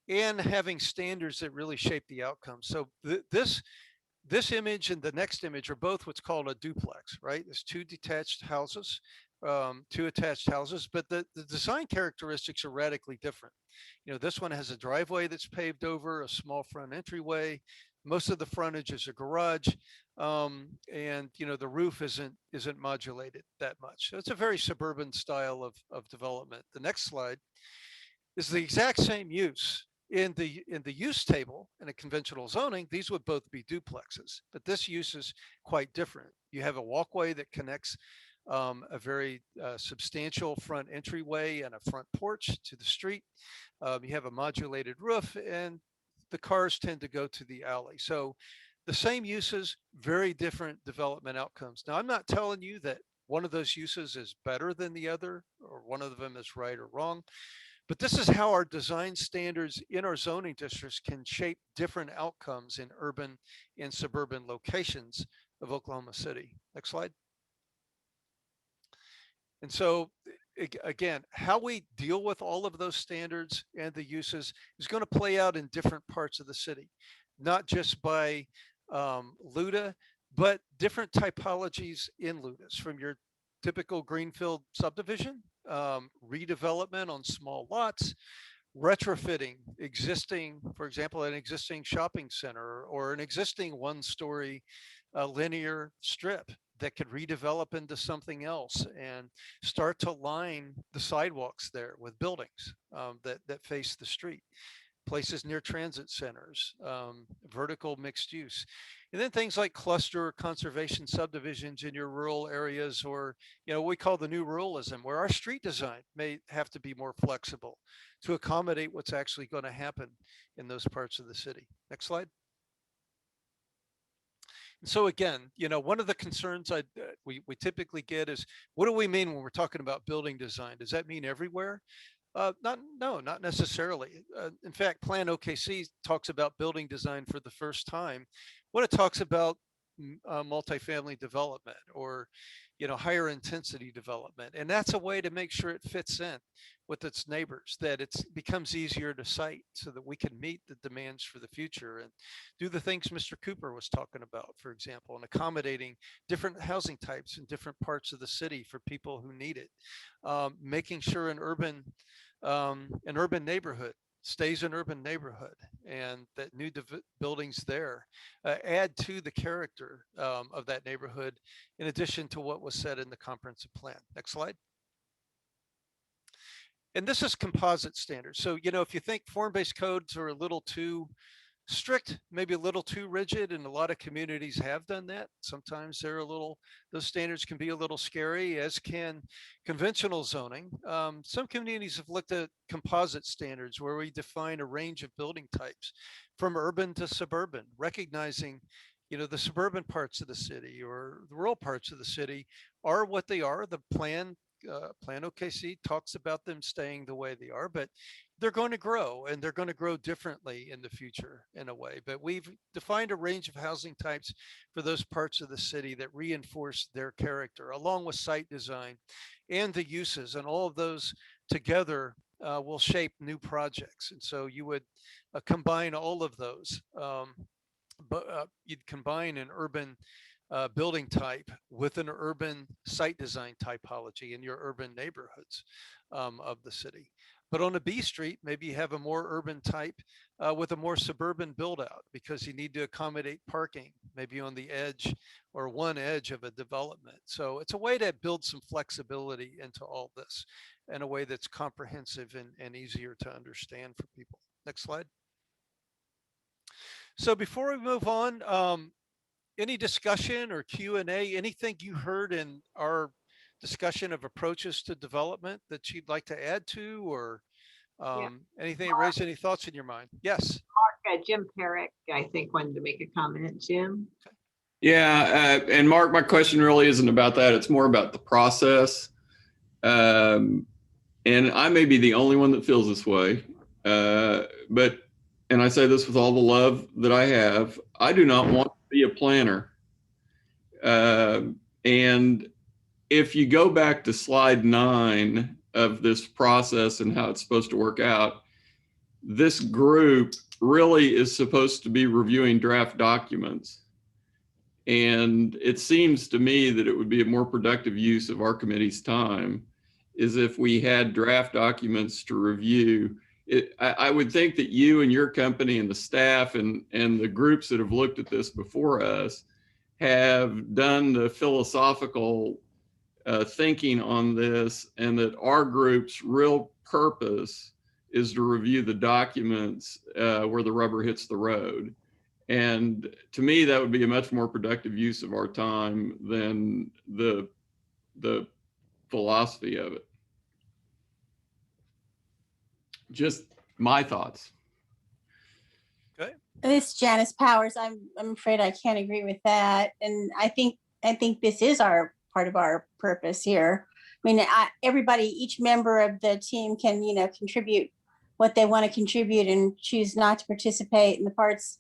and having standards that really shape the outcome. So this image and the next image are both what's called a duplex, right? There's two detached houses, two attached houses, but the design characteristics are radically different. This one has a driveway that's paved over, a small front entryway. Most of the frontage is a garage, and the roof isn't modulated that much. So it's a very suburban style of development. The next slide is the exact same use. In the use table in a conventional zoning, these would both be duplexes, but this use is quite different. You have a walkway that connects a very substantial front entryway and a front porch to the street. You have a modulated roof, and the cars tend to go to the alley. So the same uses, very different development outcomes. Now, I'm not telling you that one of those uses is better than the other, or one of them is right or wrong. But this is how our design standards in our zoning districts can shape different outcomes in urban and suburban locations of Oklahoma City. Next slide. And so, again, how we deal with all of those standards and the uses is going to play out in different parts of the city, not just by LUDA, but different typologies in LUDAs, from your typical greenfield subdivision, redevelopment on small lots, retrofitting existing, for example, an existing shopping center or an existing one-story linear strip that could redevelop into something else and start to line the sidewalks there with buildings that face the street, places near transit centers, vertical mixed use. And then things like cluster or conservation subdivisions in your rural areas, or, what we call the new ruralism, where our street design may have to be more flexible to accommodate what's actually going to happen in those parts of the city. Next slide. And so again, one of the concerns we typically get is, what do we mean when we're talking about building design? Does that mean everywhere? Not necessarily. In fact, Plan OKC talks about building design for the first time when it talks about multifamily development or, higher intensity development. And that's a way to make sure it fits in with its neighbors, that it becomes easier to site so that we can meet the demands for the future and do the things Mr. Cooper was talking about, for example, and accommodating different housing types in different parts of the city for people who need it. Making sure an urban neighborhood stays an urban neighborhood, and that new buildings there add to the character of that neighborhood, in addition to what was said in the comprehensive plan. Next slide. And this is composite standards. So, if you think form-based codes are a little too strict, maybe a little too rigid, and a lot of communities have done that. Sometimes those standards can be a little scary, as can conventional zoning. Some communities have looked at composite standards where we define a range of building types from urban to suburban, recognizing the suburban parts of the city or the rural parts of the city are what they are. The Plan OKC talks about them staying the way they are, but they're going to grow, and they're going to grow differently in the future in a way. But we've defined a range of housing types for those parts of the city that reinforce their character, along with site design and the uses, and all of those together will shape new projects. And so you would combine all of those. But you'd combine an urban building type with an urban site design typology in your urban neighborhoods of the city. But on a B street, maybe you have a more urban type with a more suburban build out, because you need to accommodate parking, maybe on the edge or one edge of a development. So it's a way to build some flexibility into all this in a way that's comprehensive and easier to understand for people. Next slide. So before we move on, any discussion or Q&A, anything you heard in our discussion of approaches to development that you'd like to add to, or anything that raised any thoughts in your mind? Yes. Mark, Jim Perrick, I think, wanted to make a comment. Jim? Yeah, and Mark, my question really isn't about that. It's more about the process. And I may be the only one that feels this way, but, and I say this with all the love that I have, I do not want to be a planner. And if you go back to slide 9 of this process and how it's supposed to work out, this group really is supposed to be reviewing draft documents. And it seems to me that it would be a more productive use of our committee's time is if we had draft documents to review. I would think that you and your company and the staff and the groups that have looked at this before us have done the philosophical thinking on this, and that our group's real purpose is to review the documents where the rubber hits the road. And to me, that would be a much more productive use of our time than the philosophy of it. Just my thoughts. Okay. This is Janice Powers. I'm afraid I can't agree with that. And I think this is our part of our purpose here. I mean, everybody, each member of the team can, contribute what they want to contribute and choose not to participate in the parts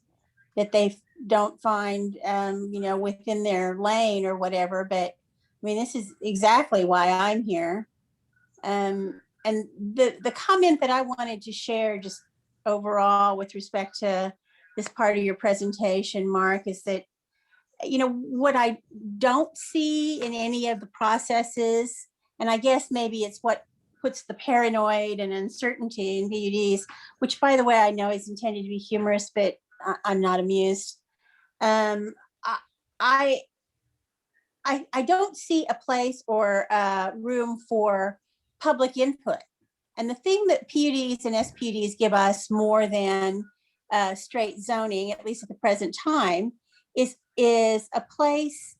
that they don't find, within their lane or whatever. But I mean, this is exactly why I'm here. And the comment that I wanted to share just overall with respect to this part of your presentation, Mark, is that, what I don't see in any of the processes, and I guess maybe it's what puts the paranoid and uncertainty in PUDs, which, by the way, I know is intended to be humorous, but I'm not amused. I I don't see a place or room for public input. And the thing that PUDs and SPUDs give us more than straight zoning, at least at the present time, is a place,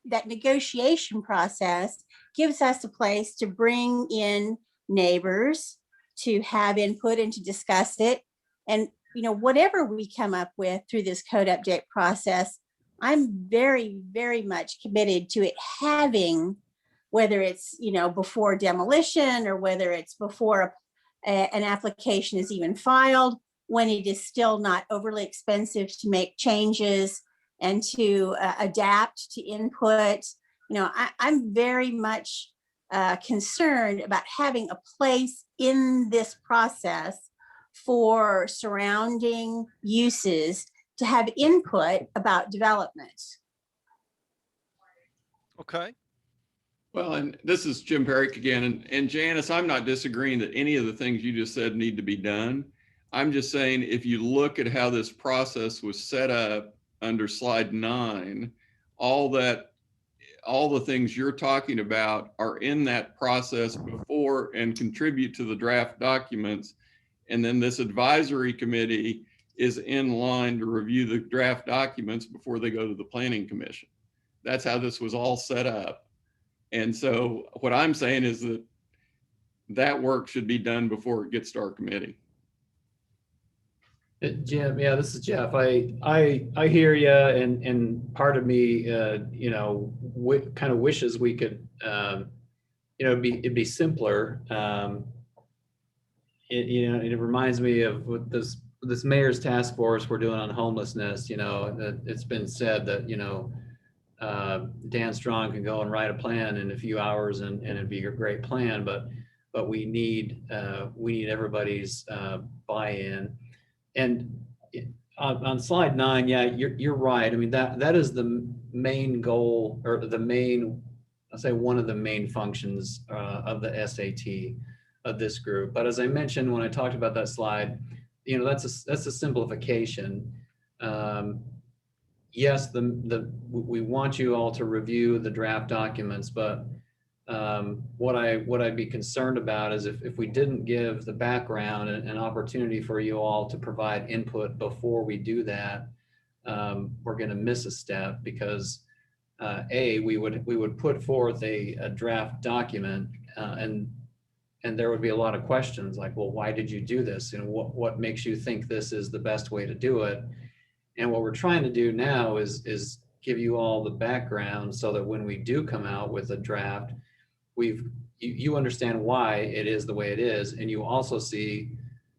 that negotiation process gives us a place to bring in neighbors, to have input and to discuss it. And, you know, whatever we come up with through this code update process, I'm very, very much committed to it having, whether it's, you know, before demolition or whether it's before an application is even filed, when it is still not overly expensive to make changes and to adapt to input. You know, I'm very much concerned about having a place in this process for surrounding uses to have input about development. Okay. Well, and this is Jim Perrick again. And Janice, I'm not disagreeing that any of the things you just said need to be done. I'm just saying, if you look at how this process was set up under slide 9, all the things you're talking about are in that process before and contribute to the draft documents. And then this advisory committee is in line to review the draft documents before they go to the planning commission. That's how this was all set up. And so what I'm saying is that that work should be done before it gets to our committee. Jim, yeah, this is Jeff. I hear you, and part of me, you know, kind of wishes we could, you know, it'd be simpler. You know, it reminds me of what this mayor's task force we're doing on homelessness. You know, it's been said that, you know, Dan Strong can go and write a plan in a few hours and it'd be a great plan, but we need everybody's buy-in. And on slide 9, yeah, you're right. I mean, that is the main goal, or the main, I'll say one of the main functions of the SAT of this group. But as I mentioned when I talked about that slide, you know, that's a simplification. Yes, we want you all to review the draft documents, but what I'd be concerned about is if we didn't give the background and an opportunity for you all to provide input before we do that, we're going to miss a step, because we would put forth a draft document and there would be a lot of questions like, well, why did you do this? And what makes you think this is the best way to do it? And what we're trying to do now is give you all the background so that when we do come out with a draft, you understand why it is the way it is, and you also see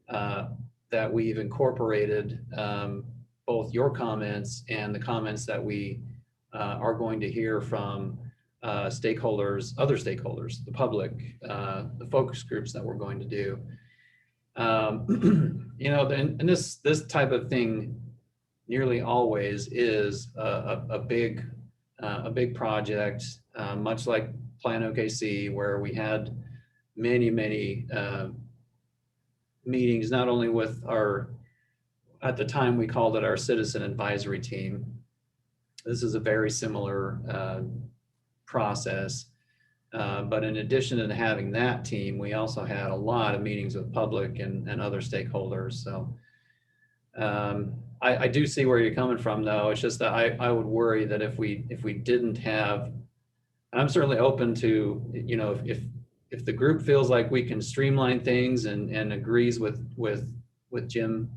that we've incorporated both your comments and the comments that we are going to hear from stakeholders, other stakeholders, the public, the focus groups that we're going to do. You know, and this type of thing nearly always is a big project, much like Plan OKC, where we had many meetings, not only with at the time we called it our citizen advisory team. This is a very similar process. But in addition to having that team, we also had a lot of meetings with public and other stakeholders. So I do see where you're coming from, though. It's just that I would worry that if we didn't have, and I'm certainly open to, you know, if the group feels like we can streamline things and agrees with Jim,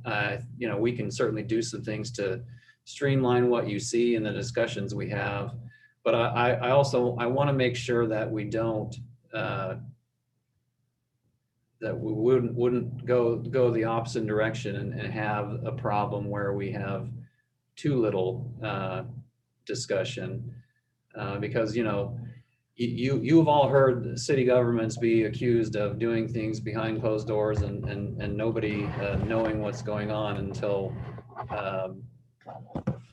you know, we can certainly do some things to streamline what you see in the discussions we have. But I also want to make sure that we don't, that we wouldn't go the opposite direction and have a problem where we have too little discussion, because, you know, you've all heard city governments be accused of doing things behind closed doors and nobody knowing what's going on until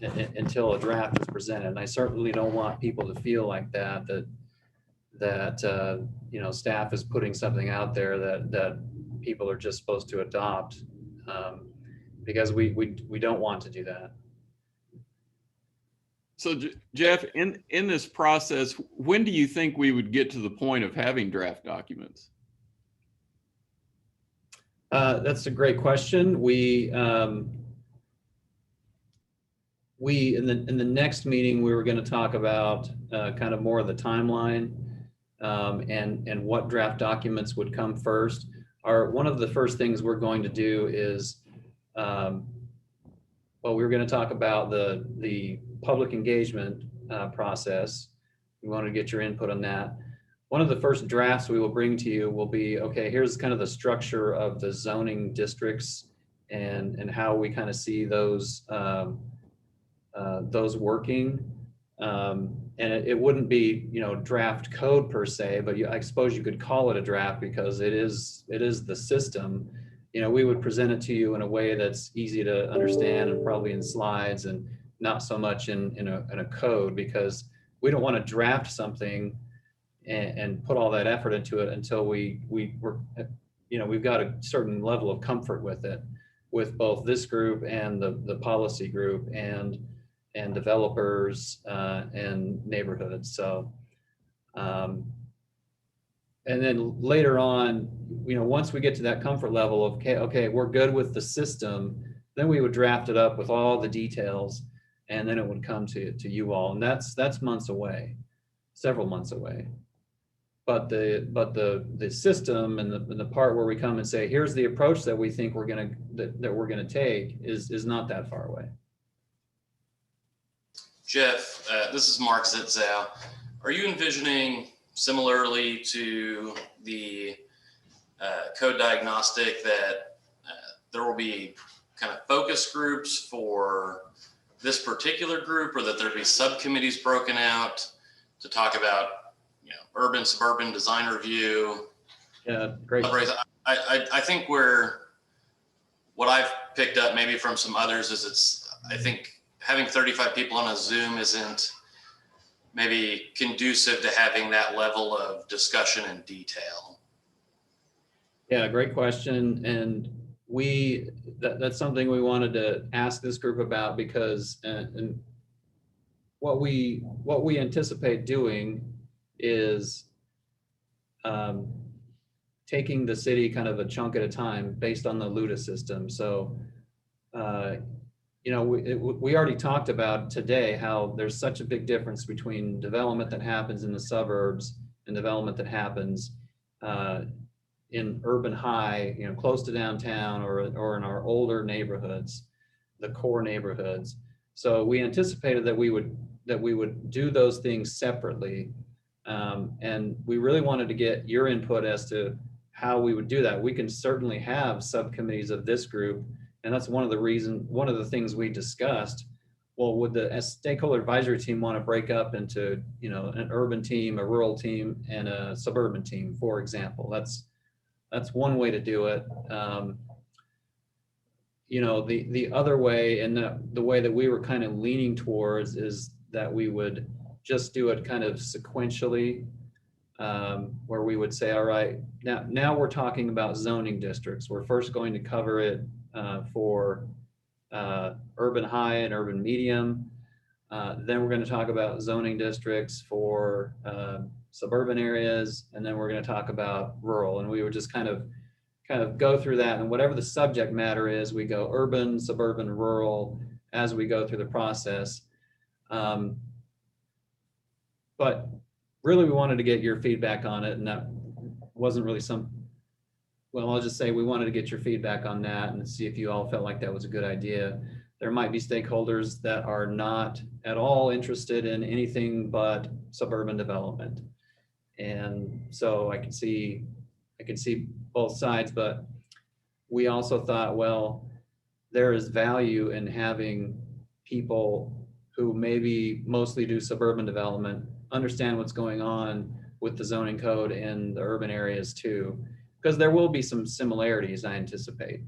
a draft is presented. And I certainly don't want people to feel like that you know, staff is putting something out there that people are just supposed to adopt, because we don't want to do that. So Jeff, in this process, when do you think we would get to the point of having draft documents? That's a great question. We in the next meeting, we were going to talk about kind of more of the timeline and what draft documents would come first. One of the first things we're going to do is, well, we're going to talk about the public engagement process. We want to get your input on that. One of the first drafts we will bring to you will be, okay, here's kind of the structure of the zoning districts and how we kind of see those working. And it wouldn't be, draft code per se, but I suppose you could call it a draft because it is the system. We would present it to you in a way that's easy to understand and probably in slides and not so much in a code, because we don't want to draft something and put all that effort into it until we've got a certain level of comfort with it, with both this group and the policy group and developers and neighborhoods. So, and then later on, once we get to that comfort level of, okay, we're good with the system, then we would draft it up with all the details, and then it would come to you all. And that's months away, several months away. But the system and the part where we come and say, here's the approach that we think we're gonna take is not that far away. Jeff, this is Mark Zitzow. Are you envisioning, similarly to the code diagnostic, that there will be kind of focus groups for this particular group, or that there'd be subcommittees broken out to talk about, urban suburban design review? Yeah, great. I think what I've picked up maybe from some others is I think having 35 people on a Zoom isn't maybe conducive to having that level of discussion and detail. Yeah, great question. And that's something we wanted to ask this group about, because and what we anticipate doing is taking the city kind of a chunk at a time based on the LUDA system. So, we already talked about today how there's such a big difference between development that happens in the suburbs and development that happens in urban high, close to downtown or in our older neighborhoods, the core neighborhoods. So we anticipated that we would do those things separately. And we really wanted to get your input as to how we would do that. We can certainly have subcommittees of this group. And that's one of the things we discussed. Well, would the stakeholder advisory team want to break up into, an urban team, a rural team, and a suburban team, for example? That's one way to do it. The other way, and the way that we were kind of leaning towards, is that we would just do it kind of sequentially, where we would say, all right, now we're talking about zoning districts. We're first going to cover it for urban high and urban medium. Then we're going to talk about zoning districts for suburban areas, and then we're going to talk about rural. And we would just kind of go through that, and whatever the subject matter is, we go urban, suburban, rural as we go through the process. But really, we wanted to get your feedback on it, and that wasn't really I'll just say we wanted to get your feedback on that and see if you all felt like that was a good idea. There might be stakeholders that are not at all interested in anything but suburban development. And so I can see both sides, but we also thought, well, there is value in having people who maybe mostly do suburban development understand what's going on with the zoning code in the urban areas too, because there will be some similarities, I anticipate.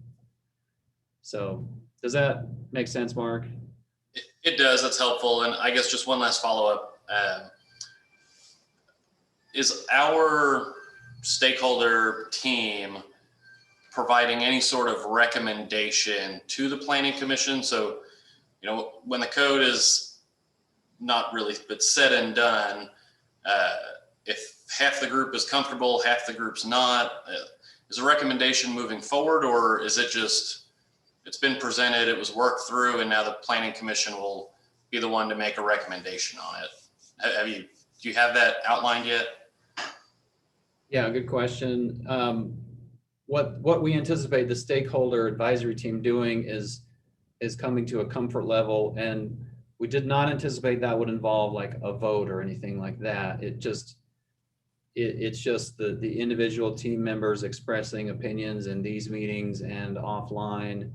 So does that make sense, Mark? It does. That's helpful. And I guess just one last follow-up. Is our stakeholder team providing any sort of recommendation to the Planning Commission? So, when the code is not really, but said and done, if half the group is comfortable, half the group's not, is a recommendation moving forward, or is it just, it's been presented, it was worked through, and now the planning commission will be the one to make a recommendation on it? Do you have that outlined yet? Yeah, good question. What we anticipate the stakeholder advisory team doing is coming to a comfort level, and we did not anticipate that would involve like a vote or anything like that. It's just the individual team members expressing opinions in these meetings and offline,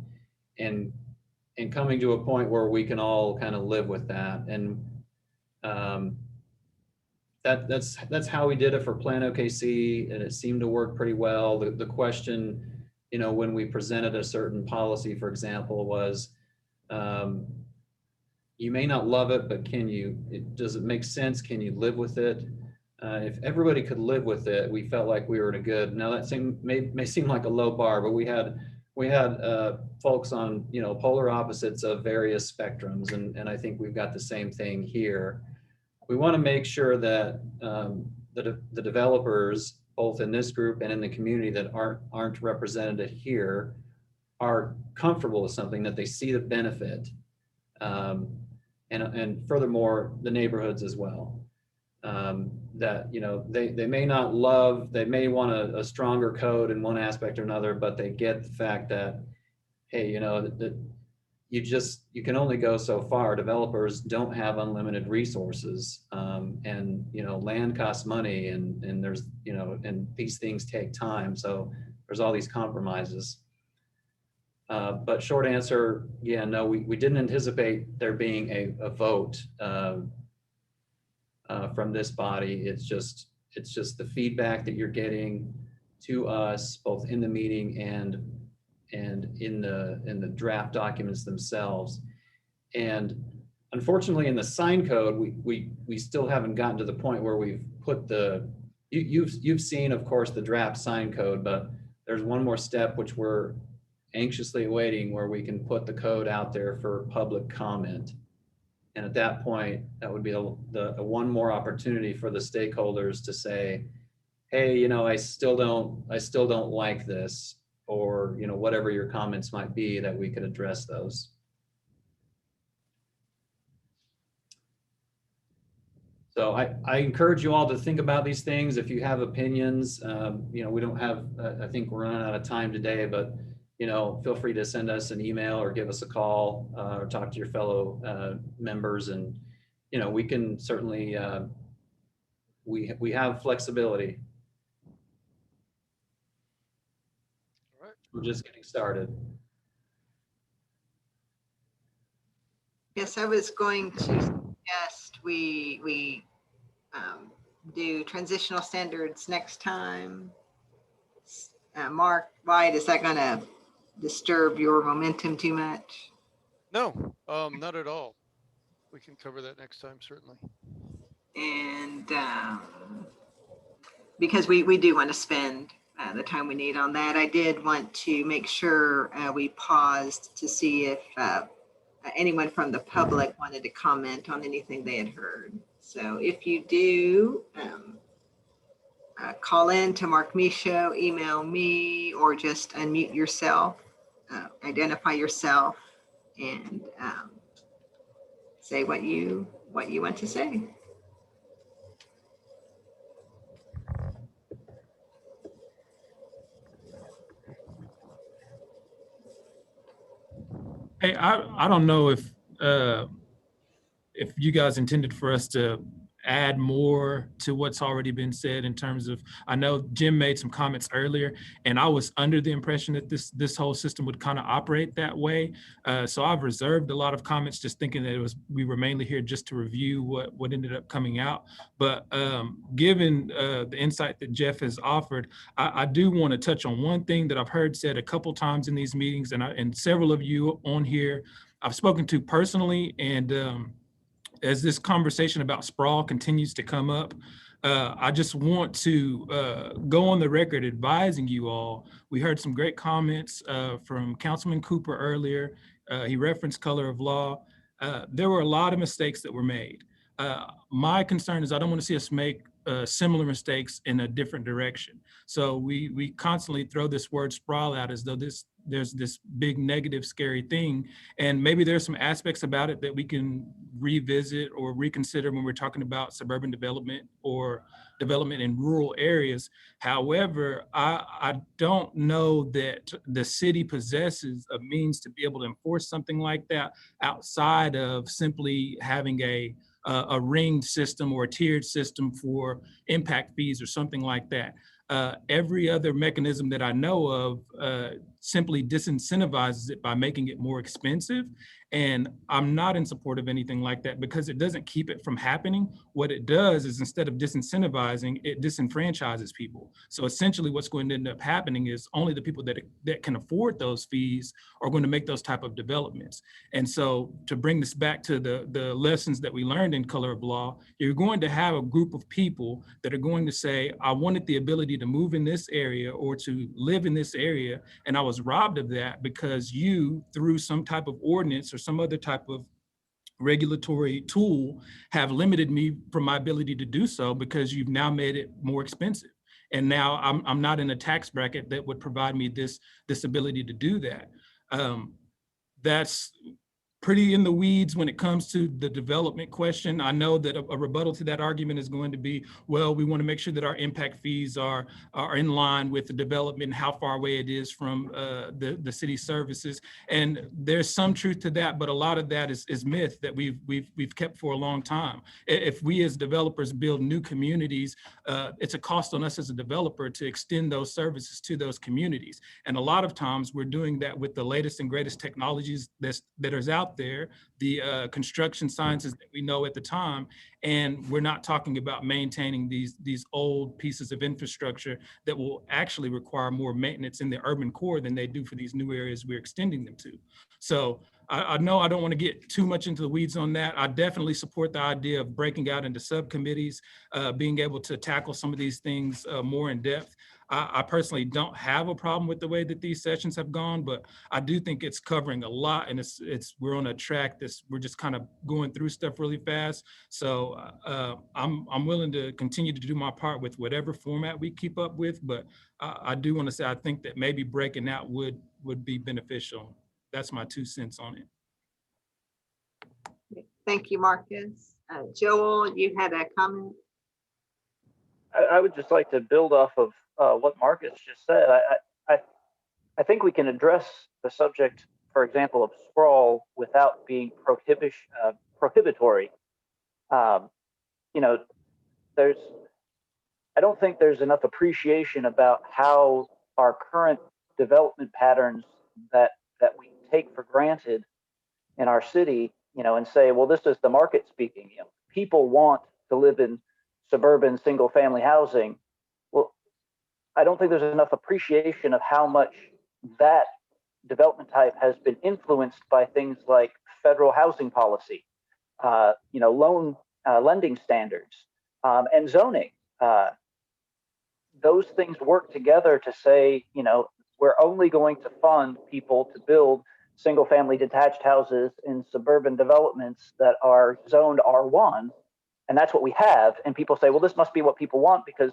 and coming to a point where we can all kind of live with that. And that's how we did it for Plan OKC, and it seemed to work pretty well. The question, you know, when we presented a certain policy, for example, was, you may not love it, but does it make sense? Can you live with it? If everybody could live with it, we felt like we were in a good. Now that may seem like a low bar, but we had folks on, you know, polar opposites of various spectrums, and I think we've got the same thing here. We want to make sure that the developers, both in this group and in the community that aren't represented here, are comfortable with something, that they see the benefit, and furthermore, the neighborhoods as well. That, you know, they may not love, they may want a stronger code in one aspect or another, but they get the fact that, hey, you know, that you can only go so far. Developers don't have unlimited resources, and, you know, land costs money, and there's, you know, and these things take time. So there's all these compromises. But short answer, yeah, no, we didn't anticipate there being a vote from this body. It's just the feedback that you're getting to us, both in the meeting and in the draft documents themselves. And unfortunately, in the sign code, we still haven't gotten to the point where we've put you've seen, of course, the draft sign code, but there's one more step which we're anxiously awaiting, where we can put the code out there for public comment. And at that point, that would be the one more opportunity for the stakeholders to say, hey, you know, I still don't like this, or, you know, whatever your comments might be, that we could address those. So I encourage you all to think about these things. If you have opinions, you know, we don't have, I think we're running out of time today, but, you know, feel free to send us an email or give us a call, or talk to your fellow members, and, you know, we can certainly, we have flexibility. All right. We're just getting started. Yes, I was going to suggest we do transitional standards next time. Mark, White, is that going to disturb your momentum too much? No, not at all. We can cover that next time, certainly. And because we do want to spend the time we need on that, I did want to make sure we paused to see if anyone from the public wanted to comment on anything they had heard. So if you do, call in to Mark Michaud, email me, or just unmute yourself, identify yourself, and say what you want to say. Hey, I don't know if you guys intended for us to add more to what's already been said in terms of, I know Jim made some comments earlier, and I was under the impression that this whole system would kind of operate that way. So I've reserved a lot of comments, just thinking that we were mainly here just to review what ended up coming out. But given the insight that Jeff has offered, I do want to touch on one thing that I've heard said a couple times in these meetings, and several of you on here I've spoken to personally, and as this conversation about sprawl continues to come up, I just want to go on the record advising you all. We heard some great comments from Councilman Cooper earlier. He referenced color of law. There were a lot of mistakes that were made. My concern is I don't want to see us make similar mistakes in a different direction. So we constantly throw this word sprawl out as though there's this big negative scary thing, and maybe there's some aspects about it that we can revisit or reconsider when we're talking about suburban development or development in rural areas. However, I don't know that the city possesses a means to be able to enforce something like that outside of simply having a ringed system or a tiered system for impact fees or something like that. Every other mechanism that I know of simply disincentivizes it by making it more expensive. And I'm not in support of anything like that because it doesn't keep it from happening. What it does is instead of disincentivizing, it disenfranchises people. So essentially what's going to end up happening is only the people that can afford those fees are going to make those type of developments. And so to bring this back to the lessons that we learned in Color of Law, you're going to have a group of people that are going to say, I wanted the ability to move in this area or to live in this area, and I was robbed of that because you, through some type of ordinance or some other type of regulatory tool, have limited me from my ability to do so because you've now made it more expensive. And now I'm not in a tax bracket that would provide me this ability to do that. That's pretty in the weeds when it comes to the development question. I know that a rebuttal to that argument is going to be, well, we want to make sure that our impact fees are in line with the development and how far away it is from the city services. And there's some truth to that, but a lot of that is myth that we've kept for a long time. If we as developers build new communities, it's a cost on us as a developer to extend those services to those communities. And a lot of times we're doing that with the latest and greatest technologies that is out there, the construction sciences that we know at the time, and we're not talking about maintaining these old pieces of infrastructure that will actually require more maintenance in the urban core than they do for these new areas we're extending them to. So I know I don't want to get too much into the weeds on that. I definitely support the idea of breaking out into subcommittees, being able to tackle some of these things more in depth. I personally don't have a problem with the way that these sessions have gone, but I do think it's covering a lot, and we're on a track we're just kind of going through stuff really fast. So I'm willing to continue to do my part with whatever format we keep up with, but I do want to say I think that maybe breaking out would be beneficial. That's my 2 cents on it. Thank you, Marcus. Joel, you had a comment? I would just like to build off of what Marcus just said. I think we can address the subject, for example, of sprawl without being prohibitory. I don't think there's enough appreciation about how our current development patterns that we take for granted in our city, and say, well, this is the market speaking. People want to live in suburban single family housing. Well, I don't think there's enough appreciation of how much that development type has been influenced by things like federal housing policy, loan lending standards, and zoning. Those things work together to say, we're only going to fund people to build single family detached houses in suburban developments that are zoned R1. And that's what we have. And people say, well, this must be what people want because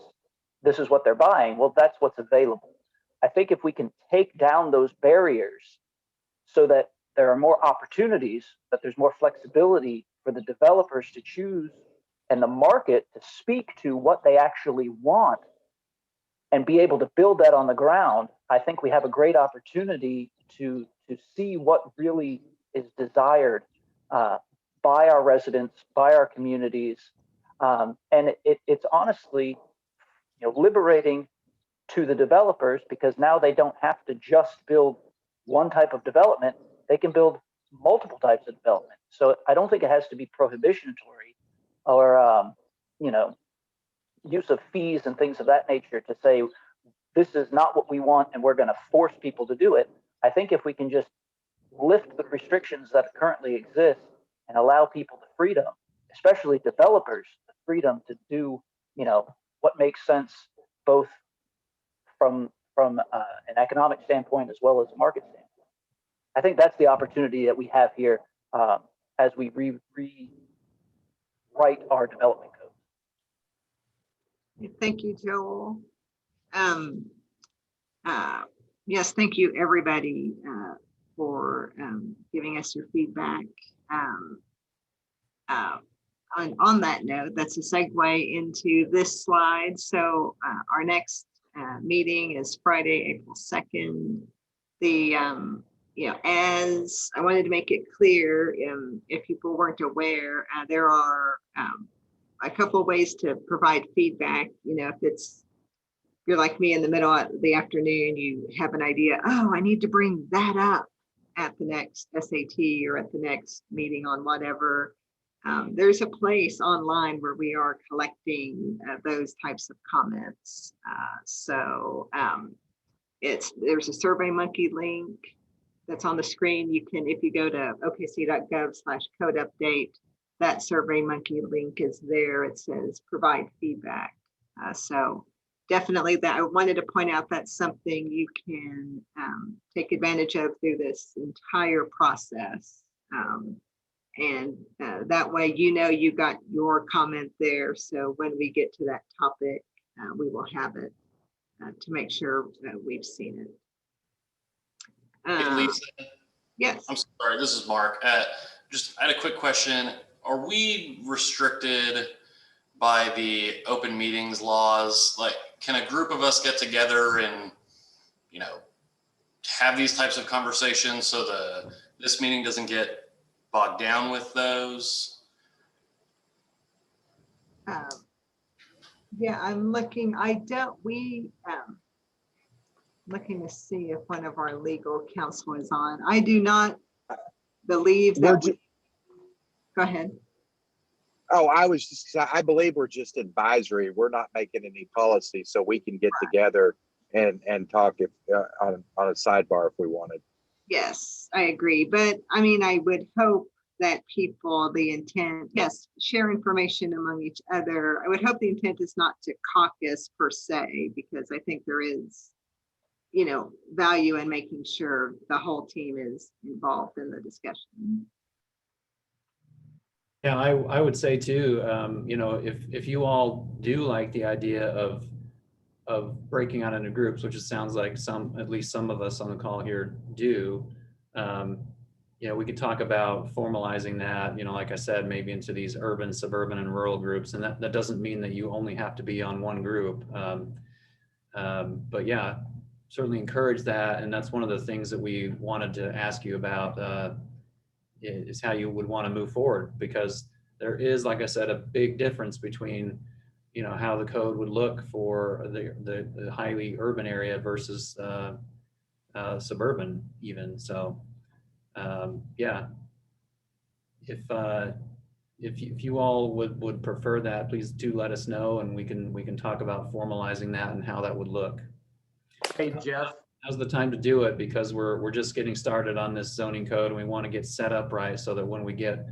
this is what they're buying. Well, that's what's available. I think if we can take down those barriers so that there are more opportunities, that there's more flexibility for the developers to choose and the market to speak to what they actually want and be able to build that on the ground, I think we have a great opportunity to see what really is desired by our residents, by our communities. And it's honestly, liberating to the developers because now they don't have to just build one type of development. They can build multiple types of development. So I don't think it has to be prohibitory or, use of fees and things of that nature to say, this is not what we want and we're going to force people to do it. I think if we can just lift the restrictions that currently exist and allow people the freedom, especially developers, the freedom to do, what makes sense both from an economic standpoint as well as a market standpoint. I think that's the opportunity that we have here as we write our development code. Thank you, Joel. Yes, thank you, everybody, for giving us your feedback. On that note, that's a segue into this slide. So our next meeting is Friday, April 2nd. As I wanted to make it clear, if people weren't aware, there are a couple of ways to provide feedback. If you're like me in the middle of the afternoon, you have an idea, oh, I need to bring that up at the next SAT or at the next meeting on whatever. There's a place online where we are collecting those types of comments. There's a SurveyMonkey link that's on the screen. You can, if you go to okc.gov/code update, that SurveyMonkey link is there. It says provide feedback. So definitely that I wanted to point out that's something you can take advantage of through this entire process. That way, you got your comment there. So when we get to that topic, we will have it to make sure we've seen it. Hey, Lisa. Yes. I'm sorry, this is Mark. I had a quick question. Are we restricted by the open meetings laws? Like, can a group of us get together and, have these types of conversations so this meeting doesn't get bogged down with those? Yeah, I'm looking. Looking to see if one of our legal counsel is on. I do not believe that. Go ahead. Oh, I believe we're just advisory. We're not making any policy, so we can get together and talk if on a sidebar if we wanted. Yes, I agree. But I mean, I would hope that the intent, yes, share information among each other. I would hope the intent is not to caucus per se, because I think there is, value in making sure the whole team is involved in the discussion. Yeah, I would say too, if you all do like the idea of breaking out into groups, which it sounds like at least some of us on the call here do, we could talk about formalizing that, like I said, maybe into these urban, suburban, and rural groups. And that doesn't mean that you only have to be on one group. But yeah, certainly encourage that. And that's one of the things that we wanted to ask you about, is how you would want to move forward, because there is, like I said, a big difference between, how the code would look for the highly urban area versus suburban even. So yeah, if you all would prefer that, please do let us know, and we can talk about formalizing that and how that would look. Hey, Jeff. Now's the time to do it, because we're just getting started on this zoning code, and we want to get set up right so that when we get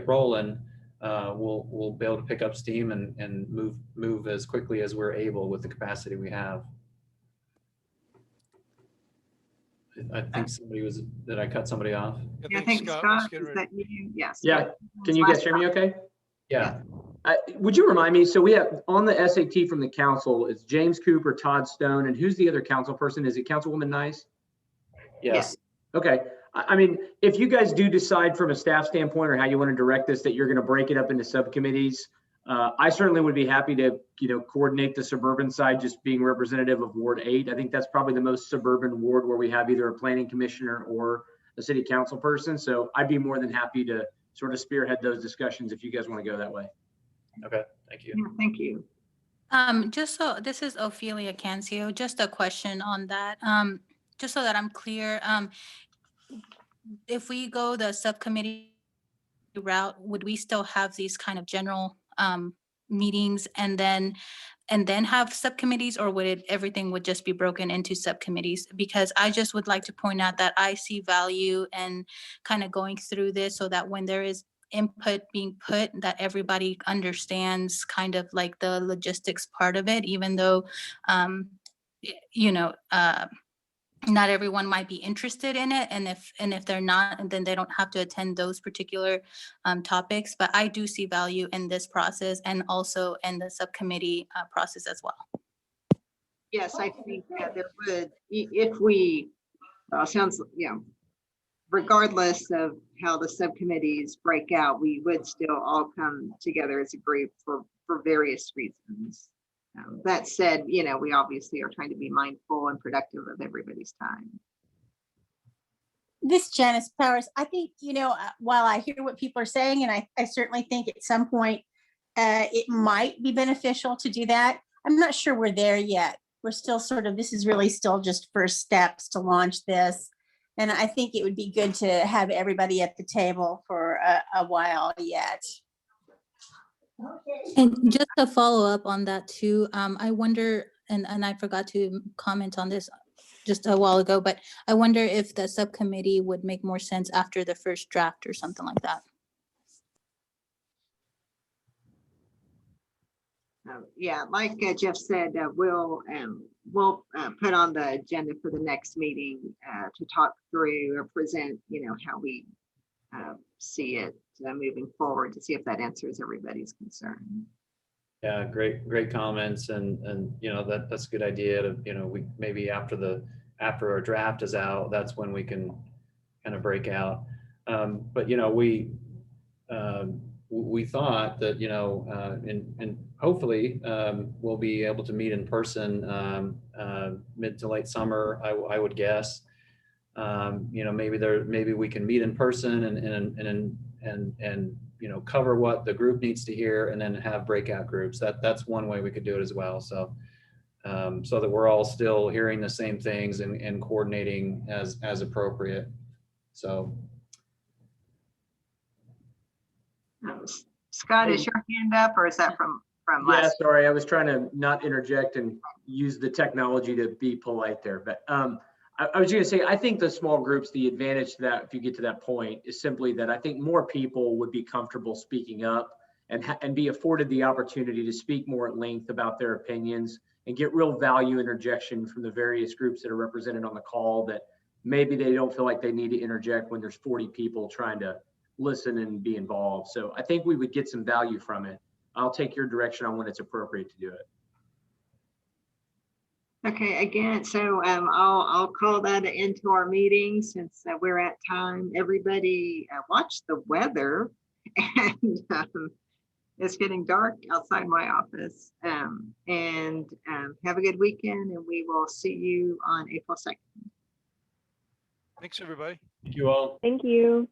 rolling, we'll be able to pick up steam and move as quickly as we're able with the capacity we have. I think did I cut somebody off? Yeah, I think Scott, is that you? Yes. Yeah. Can you guys hear me okay? Yeah. Would you remind me, so we have on the SAT from the council, it's James Cooper, Todd Stone, and who's the other council person? Is it Councilwoman Nice? Yes. Okay. I mean, if you guys do decide from a staff standpoint or how you want to direct this, that you're going to break it up into subcommittees, I certainly would be happy to, coordinate the suburban side, just being representative of Ward 8. I think that's probably the most suburban ward where we have either a planning commissioner or a city council person. So I'd be more than happy to sort of spearhead those discussions if you guys want to go that way. Okay, thank you. Yeah, thank you. This is Ophelia Cancio. Just a question on that. Just so that I'm clear, if we go the subcommittee route, would we still have these kind of general meetings and then have subcommittees, or would everything would just be broken into subcommittees? Because I just would like to point out that I see value in kind of going through this so that when there is input being put, that everybody understands kind of like the logistics part of it, even though not everyone might be interested in it. And if they're not, then they don't have to attend those particular topics. But I do see value in this process and also in the subcommittee process as well. Yes, I think that there would, if we, sounds, regardless of how the subcommittees break out, we would still all come together as a group for various reasons. That said, we obviously are trying to be mindful and productive of everybody's time. This Janice Powers, I think, while I hear what people are saying, and I certainly think at some point it might be beneficial to do that. I'm not sure we're there yet. We're still this is really still just first steps to launch this. And I think it would be good to have everybody at the table for a while yet. And just to follow up on that too, I wonder, and I forgot to comment on this just a while ago, but I wonder if the subcommittee would make more sense after the first draft or something like that. Yeah, like Jeff said, we'll put on the agenda for the next meeting to talk through or present, how we see it moving forward, to see if that answers everybody's concern. Yeah, great comments, and that's a good idea to, we maybe after our draft is out, that's when we can kind of break out. But we thought that and hopefully we'll be able to meet in person mid to late summer, I would guess. Maybe we can meet in person and cover what the group needs to hear, and then have breakout groups. That's one way we could do it as well. So so that we're all still hearing the same things and coordinating as appropriate. So. Scott, is your hand up, or is that from Yeah, last? sorry, I was trying to not interject and use the technology to be polite there. But I was going to say, I think the small groups, the advantage to that, if you get to that point, is simply that I think more people would be comfortable speaking up and be afforded the opportunity to speak more at length about their opinions and get real value interjection from the various groups that are represented on the call, that maybe they don't feel like they need to interject when there's 40 people trying to listen and be involved. So I think we would get some value from it. I'll take your direction on when it's appropriate to do it. Okay, again, so I'll call that an end to our meeting, since we're at time. Everybody watch the weather, and it's getting dark outside my office. And have a good weekend, and we will see you on April 2nd. Thanks, everybody. Thank you all. Thank you.